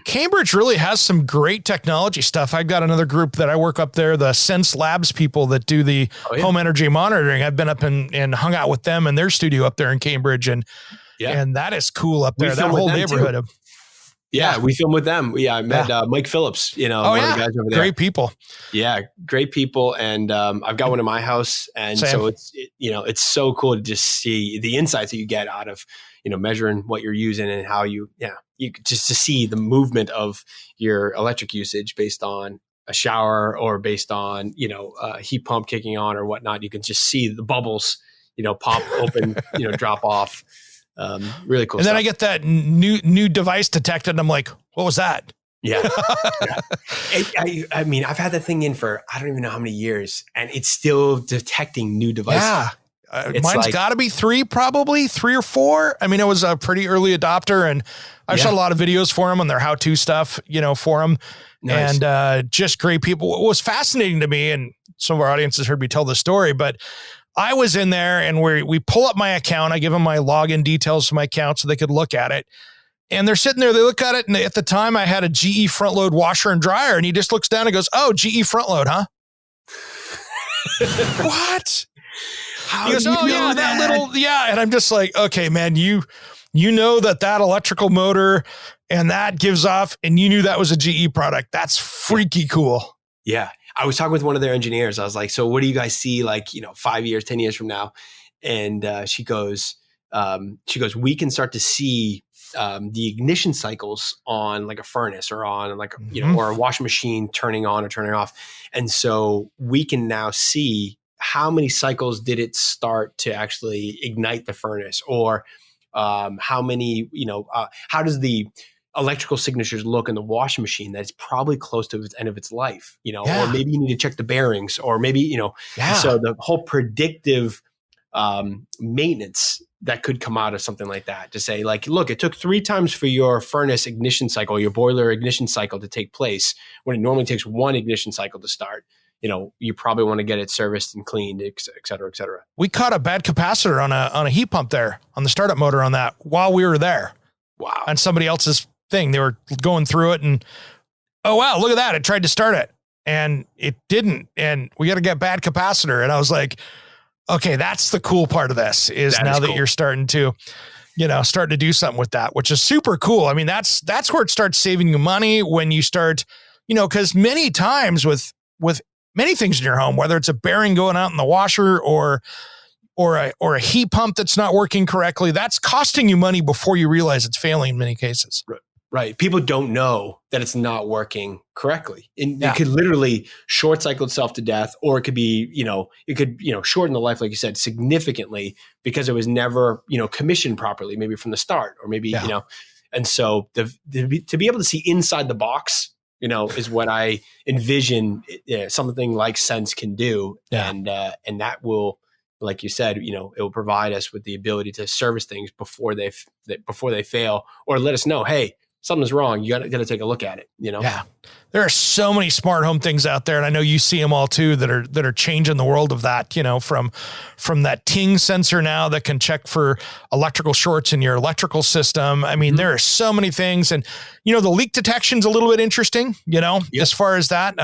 Cambridge really has some great technology stuff. I've got another group that I work up there, the Sense Labs people that do the home energy monitoring. I've been up and hung out with them in their studio up there in Cambridge. And that is cool up there. That whole neighborhood. We filmed with them. I met Mike Phillips, one of the guys over there. Great people. Yeah, great people. And I've got one in my house. And so it's so cool to just see the insights that you get out of, measuring what you're using and how you just to see the movement of your electric usage based on a shower or based on, a heat pump kicking on or whatnot. You can just see the bubbles, pop open, drop off. Really cool. And then stuff. I get that new device detected and I'm like, what was that? Yeah. I mean, I've had that thing in for, I don't even know how many years, and it's still detecting new devices. Yeah. Mine's got to be 3 or 4. I mean, it was a pretty early adopter, and I've shot a lot of videos for them on their how-to stuff, for them. Nice. And just great people. What was fascinating to me, and some of our audience has heard me tell this story, but I was in there and we pull up my account. I give them my login details to my account so they could look at it. And they're sitting there, they look at it. And at the time I had a GE front load washer and dryer, and he just looks down and goes, "Oh, GE front load, huh?" What? He goes, "Oh yeah, that little." And I'm just like, okay, man, you know that electrical motor and that gives off, and you knew that was a GE product. That's freaky cool. Yeah. I was talking with one of their engineers. I was like, so what do you guys see like, 5 years, 10 years from now? And she goes, we can start to see the ignition cycles on like a furnace or on like, or a washing machine turning on or turning off. And so we can now see how many cycles did it start to actually ignite the furnace, or how many, how does the electrical signatures look in the washing machine that's probably close to its end of its life, or maybe you need to check the bearings, or maybe, so the whole predictive maintenance that could come out of something like that, to say like, look, it took 3 times for your furnace ignition cycle, your boiler ignition cycle to take place when it normally takes 1 ignition cycle to start. You probably want to get it serviced and cleaned, et cetera, et cetera. We caught a bad capacitor on a heat pump there on the startup motor on that while we were there. Wow. On somebody else's thing. They were going through it and, oh, wow, look at that. It tried to start it and it didn't. And we got to get bad capacitor. And I was like, okay, that's the cool part of this is now that you're starting to do something with that, which is super cool. I mean, that's where it starts saving you money when you start, because many times with many things in your home, whether it's a bearing going out in the washer or a heat pump that's not working correctly, that's costing you money before you realize it's failing in many cases. Right. People don't know that it's not working correctly. And it could literally short cycle itself to death, or it could be, shorten the life, like you said, significantly because it was never, commissioned properly, maybe from the start, or maybe, and so to be able to see inside the box, is what I envision something like Sense can do. Yeah. And that will, like you said, it will provide us with the ability to service things before they fail, or let us know, hey, something's wrong. You got to take a look at it. Yeah, there are so many smart home things out there, and I know you see them all too that are changing the world of that. From that ting sensor now that can check for electrical shorts in your electrical system. I mean, there are so many things, and the leak detection's a little bit interesting. As far as that,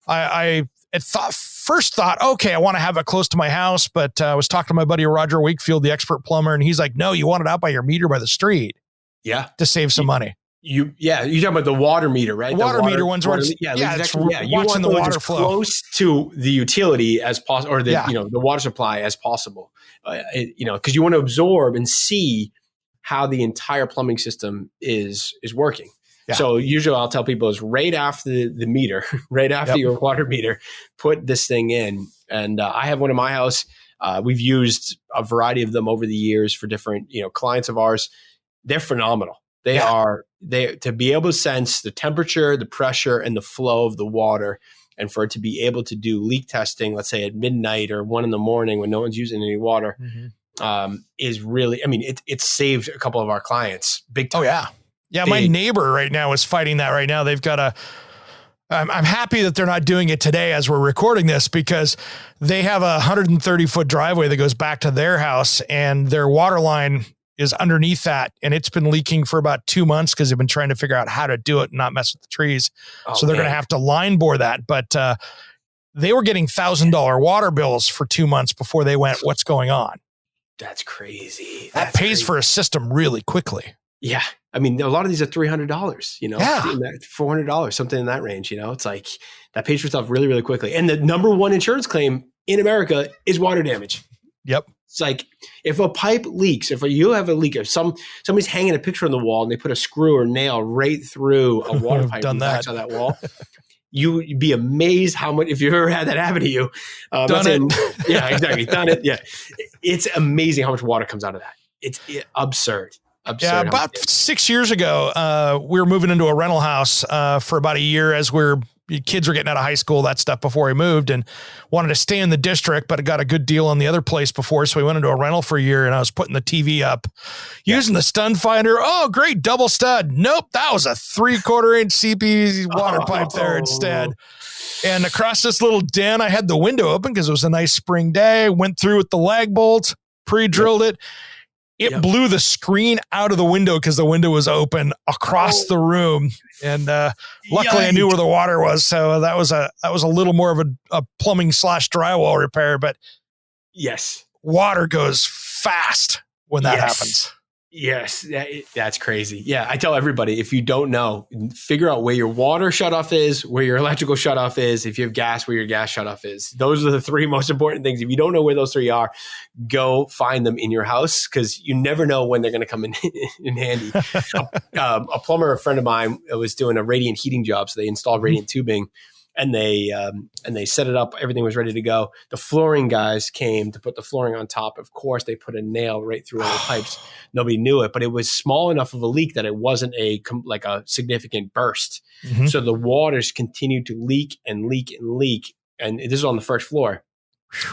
I first thought, okay, I want to have it close to my house, but I was talking to my buddy Roger Wakefield, the expert plumber, and he's like, no, you want it out by your meter by the street. Yeah. To save some money. You're talking about the water meter, right? The water meter ones where it's you want the water flow close to the utility as possible, or the water supply as possible. Because you want to absorb and see how the entire plumbing system is working. Yeah. So usually I'll tell people is right after the meter, right after your water meter, put this thing in. And I have one in my house. We've used a variety of them over the years for different clients of ours. They're phenomenal. They to be able to sense the temperature, the pressure, and the flow of the water, and for it to be able to do leak testing, let's say at midnight or 1 a.m. when no one's using any water, is really, it saved a couple of our clients big time. Oh yeah. My neighbor right now is fighting that right now. They've got I'm happy that they're not doing it today as we're recording this, because they have a 130-foot driveway that goes back to their house, and their water line is underneath that, and it's been leaking for about 2 months because they've been trying to figure out how to do it and not mess with the trees. So they're going to have to line bore that. But they were getting $1,000 water bills for 2 months before they went, what's going on? That's crazy. That pays for a system really quickly. Yeah. A lot of these are $300, $400, something in that range. It's like that pays for itself really, really quickly. And the number one insurance claim in America is water damage. Yep. It's like if a pipe leaks, if you have a leak, if somebody's hanging a picture on the wall and they put a screw or nail right through a water pipe on that wall, you'd be amazed how much, if you've ever had that happen to you. Done it. Yeah, exactly. Done it. Yeah. It's amazing how much water comes out of that. It's absurd. Yeah, about 6 years ago, we were moving into a rental house for about a year as kids were getting out of high school, that stuff, before we moved, and wanted to stay in the district, but I got a good deal on the other place before. So we went into a rental for a year, and I was putting the TV up using the stud finder. Oh, great. Double stud. Nope. That was a 3/4 inch CP water pipe there instead. And across this little den, I had the window open because it was a nice spring day. Went through with the lag bolt, pre-drilled it. It blew the screen out of the window because the window was open across the room. And luckily I knew where the water was. So that was a little more of a plumbing / drywall repair. But yes, water goes fast when that happens. Yes, that's crazy. Yeah, I tell everybody, if you don't know, figure out where your water shutoff is, where your electrical shutoff is, if you have gas, where your gas shutoff is. Those are the three most important things. If you don't know where those three are, go find them in your house, because you never know when they're going to come in handy. A plumber, a friend of mine, was doing a radiant heating job, so they installed radiant tubing. And they set it up. Everything was ready to go. The flooring guys came to put the flooring on top. Of course, they put a nail right through all the pipes. Nobody knew it, but it was small enough of a leak that it wasn't a significant burst. Mm-hmm. So the waters continued to leak and leak and leak. And this is on the first floor.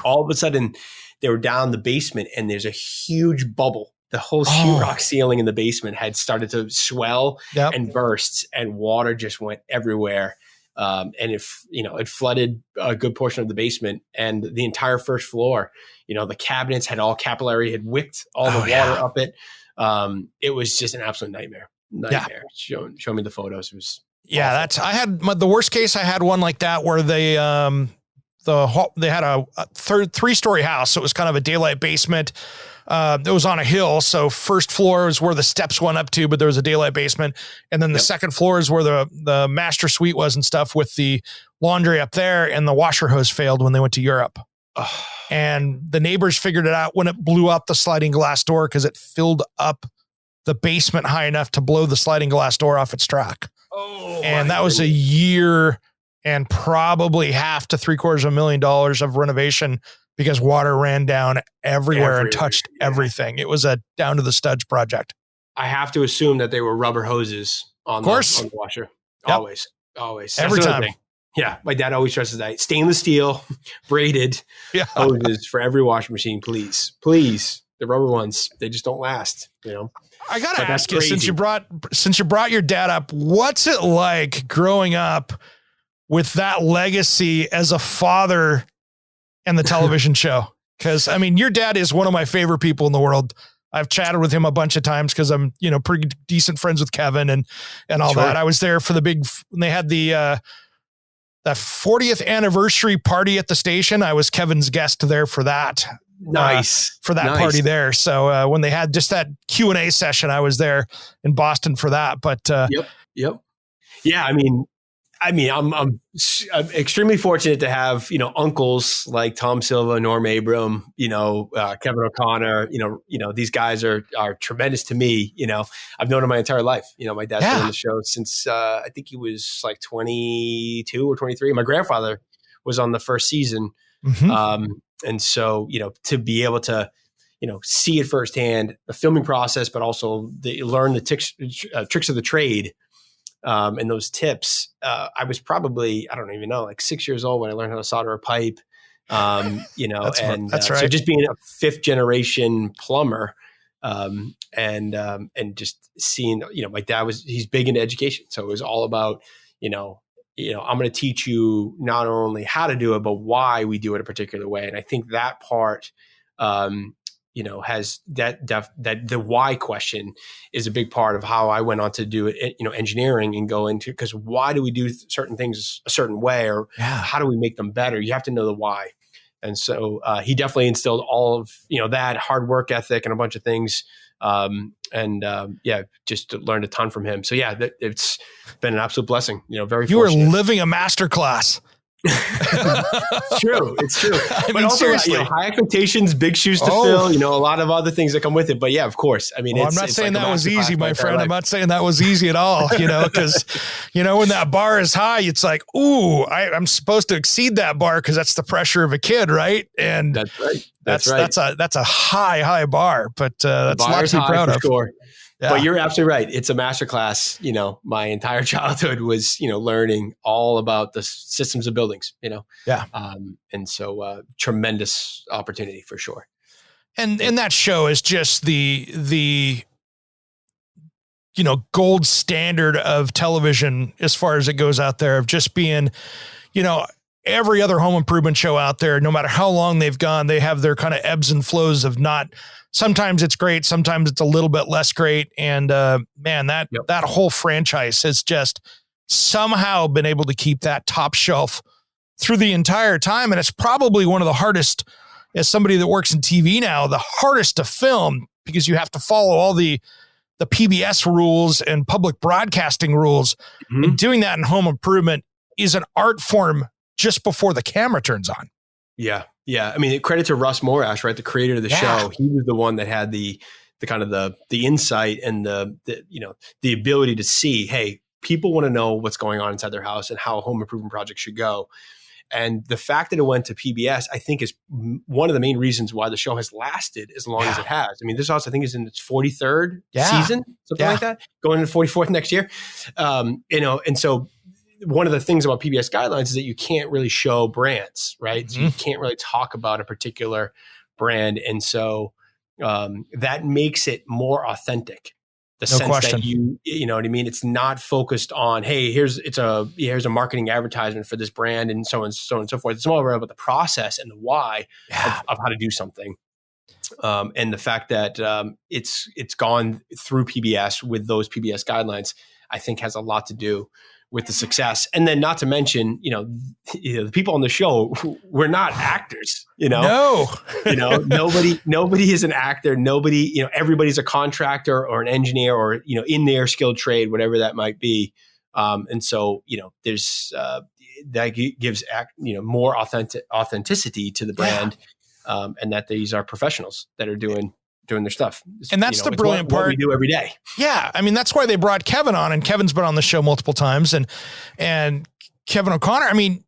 All of a sudden, they were down the basement, and there's a huge bubble. The whole sheetrock ceiling in the basement had started to swell and burst, and water just went everywhere. And it flooded a good portion of the basement and the entire first floor. The cabinets had all capillary, had wicked all the water up it. It was just an absolute nightmare. Show me the photos. It was awful. I had the worst case. I had one like that where they had a 3-story house. So it was kind of a daylight basement. It was on a hill. So first floor is where the steps went up to, but there was a daylight basement. And then the second floor is where the master suite was and stuff, with the laundry up there, and the washer hose failed when they went to Europe. And the neighbors figured it out when it blew out the sliding glass door, because it filled up the basement high enough to blow the sliding glass door off its track. And that was a year and probably $500,000 to $750,000 of renovation, because water ran down everywhere and touched everything. It was a down to the studs project. I have to assume that they were rubber hoses on the washer. Yep. Always. Every time. Yeah. My dad always stresses that. Stainless steel, braided hoses for every washing machine, please. Please. The rubber ones, they just don't last, I got to ask you, since you brought your dad up, what's it like growing up with that legacy as a father and the television show? Because your dad is one of my favorite people in the world. I've chatted with him a bunch of times because I'm, pretty decent friends with Kevin and all that. I was there for when they had the 40th anniversary party at the station. I was Kevin's guest there for that. Nice. For that party there. So when they had just that Q&A session, I was there in Boston for that. But Yep. Yeah. I'm extremely fortunate to have, uncles like Tom Silva, Norm Abram, Kevin O'Connor, these guys are tremendous to me. I've known them my entire life. My dad's been on the show since, I think he was like 22 or 23. My grandfather was on the first season. Mm-hmm. And so, to be able to, see it firsthand, the filming process, but also learn the tricks of the trade. And those tips, I was probably, I don't even know, like 6 years old when I learned how to solder a pipe, that's right. So just being a 5th generation plumber, and just seeing, my dad he's big into education. So it was all about, I'm going to teach you not only how to do it, but why we do it a particular way. And I think that part, has that the why question is a big part of how I went on to do it, engineering, and go into, because why do we do certain things a certain way, or how do we make them better? You have to know the why. And so he definitely instilled all of, that hard work ethic and a bunch of things. Just learned a ton from him. So it's been an absolute blessing, very You fortunate. are living a masterclass. It's true. But also, seriously, high expectations, big shoes to fill, a lot of other things that come with it. But yeah, of course. I'm not saying that was easy, my friend. I'm not saying that was easy at all, because, when that bar is high, it's like, ooh, I'm supposed to exceed that bar because that's the pressure of a kid, right? And that's right. That's a high bar, but that's a lot to be proud of. Sure. Yeah. But you're absolutely right. It's a masterclass. My entire childhood was, learning all about the systems of buildings, Yeah. And so tremendous opportunity for sure. And that show is just the gold standard of television as far as it goes out there, of just being, every other home improvement show out there, no matter how long they've gone, they have their kind of ebbs and flows of sometimes it's great, sometimes it's a little bit less great. And that whole franchise has just somehow been able to keep that top shelf through the entire time. And it's probably one of the hardest, as somebody that works in TV now, the hardest to film because you have to follow all the PBS rules and public broadcasting rules. Mm-hmm. And doing that in home improvement is an art form just before the camera turns on. Yeah. Yeah. I mean, credit to Russ Morash, right? The creator of the show. He was the one that had the kind of the insight and the ability to see, hey, people want to know what's going on inside their house and how a home improvement project should go. And the fact that it went to PBS, I think, is one of the main reasons why the show has lasted as long as it has. I mean, this house, I think, is in its 43rd season, something like that, going into 44th next year. And so one of the things about PBS guidelines is that you can't really show brands, right? So you can't really talk about a particular brand. And so that makes it more authentic. The sense that you know what I mean? It's not focused on, hey, here's a marketing advertisement for this brand and so on and so forth. It's more about the process and the why of how to do something. And the fact that it's gone through PBS with those PBS guidelines, I think has a lot to do with the success. And then not to mention, the people on the show, we're not actors, No. Nobody is an actor. Nobody, everybody's a contractor or an engineer or, in their skilled trade, whatever that might be. And so, there's, that gives, more authenticity to the brand. And that these are professionals that are doing their stuff. And that's the brilliant part. What we do every day. Yeah. I mean, that's why they brought Kevin on, and Kevin's been on the show multiple times. And Kevin O'Connor, I mean,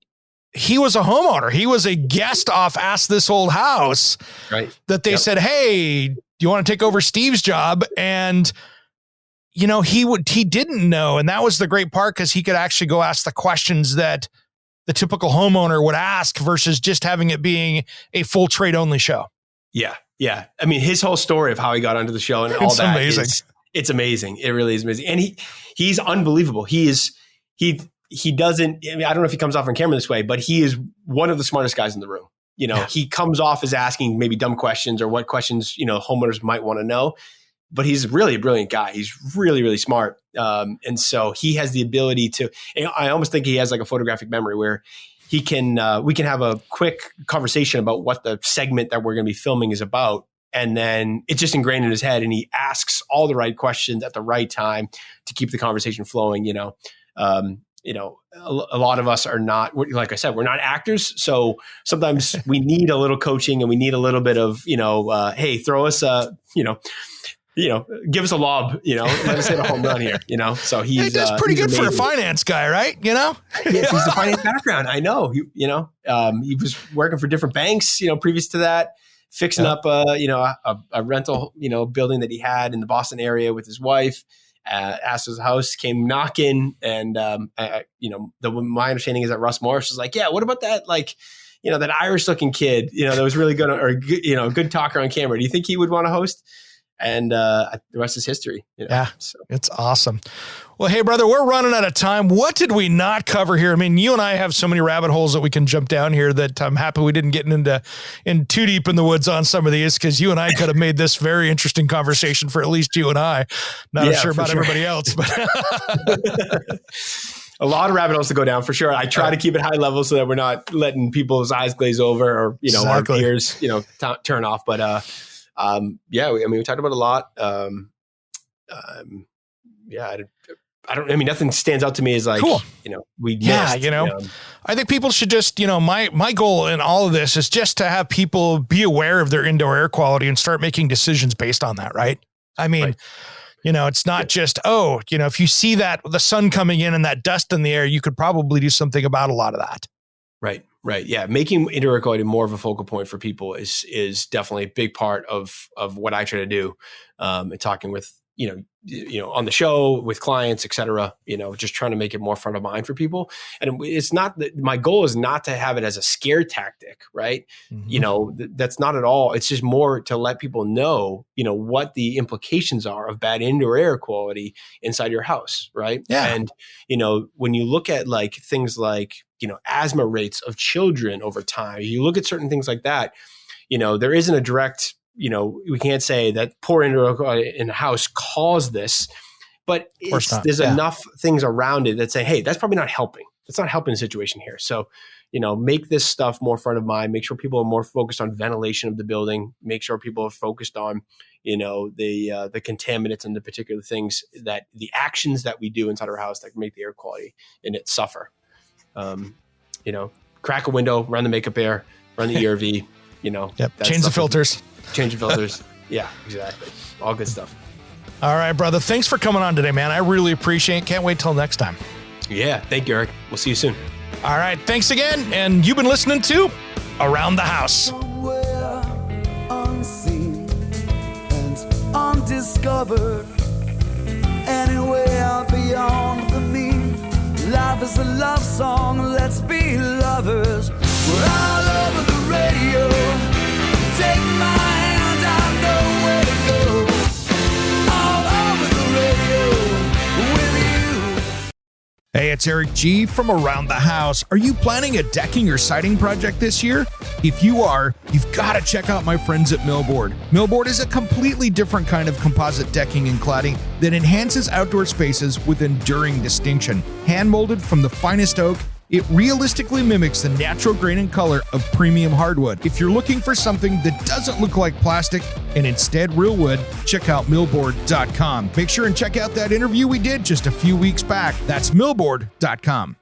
he was a homeowner. He was a guest off Ask This Old House. Right. That they said, hey, do you want to take over Steve's job? And, he didn't know. And that was the great part, because he could actually go ask the questions that the typical homeowner would ask versus just having it being a full trade only show. Yeah. Yeah. I mean, his whole story of how he got onto the show and all it's that amazing. It's amazing. It really is amazing. And he's unbelievable. He doesn't, I mean, I don't know if he comes off on camera this way, but he is one of the smartest guys in the room. He comes off as asking maybe dumb questions or what questions, homeowners might want to know, but he's really a brilliant guy. He's really, really smart. And so he has the ability to, I almost think he has like a photographic memory where we can have a quick conversation about what the segment that we're going to be filming is about. And then it's just ingrained in his head, and he asks all the right questions at the right time to keep the conversation flowing. A lot of us are not, like I said, we're not actors. So sometimes we need a little coaching and we need a little bit of, hey, throw us a, give us a lob, let us hit a home run here, So he does pretty good for a finance guy, right? Yeah, he's a finance background. I know, he was working for different banks, previous to that, fixing up, a rental, building that he had in the Boston area with his wife. Asked his house, came knocking, and my understanding is that Russ Morris is like, yeah, what about that, like, that Irish looking kid, that was really good, or good talker on camera. Do you think he would want to host? And the rest is history. Yeah, so. It's awesome. Well, hey, brother, we're running out of time. What did we not cover here? I mean, you and I have so many rabbit holes that we can jump down here that I'm happy we didn't get in too deep in the woods on some of these, because you and I could have made this very interesting conversation for at least you and I. Not sure about everybody else, but a lot of rabbit holes to go down for sure. I try to keep it high level so that we're not letting people's eyes glaze over or our ears turn off. But we talked about a lot. Nothing stands out to me as like, cool. We missed. I think people should just, my goal in all of this is just to have people be aware of their indoor air quality and start making decisions based on that. Right. I mean, it's not just, if you see that the sun coming in and that dust in the air, you could probably do something about a lot of that. Right. Right. Yeah. Making indoor air quality more of a focal point for people is definitely a big part of what I try to do. And talking with, on the show with clients, et cetera, just trying to make it more front of mind for people. And it's not that my goal is not to have it as a scare tactic, right? Mm-hmm. That's not at all. It's just more to let people know, what the implications are of bad indoor air quality inside your house. Right. Yeah. And, when you look at like things like, asthma rates of children over time, you look at certain things like that, there isn't a direct, we can't say that poor indoor air quality in the house caused this, but there's enough things around it that say, hey, that's probably not helping. That's not helping the situation here. So, make this stuff more front of mind, make sure people are more focused on ventilation of the building, make sure people are focused on, the contaminants and the particular things that the actions that we do inside our house that can make the air quality in it suffer. Crack a window, run the makeup air, run the ERV, Change the filters. Change the filters. Yeah, exactly. All good stuff. All right, brother. Thanks for coming on today, man. I really appreciate it. Can't wait till next time. Yeah. Thank you, Eric. We'll see you soon. All right. Thanks again. And you've been listening to Around the House. Somewhere unseen and undiscovered, anywhere beyond the mean. Life is a love song, let's be lovers. We're all over the radio. Take my hand, I know where to go. All over the radio with you. Hey, it's Eric G. from Around the House. Are you planning a decking or siding project this year? If you are, you've got to check out my friends at Millboard. Millboard is a completely different kind of composite decking and cladding that enhances outdoor spaces with enduring distinction. Hand-molded from the finest oak, it realistically mimics the natural grain and color of premium hardwood. If you're looking for something that doesn't look like plastic and instead real wood, check out millboard.com. Make sure and check out that interview we did just a few weeks back. That's millboard.com.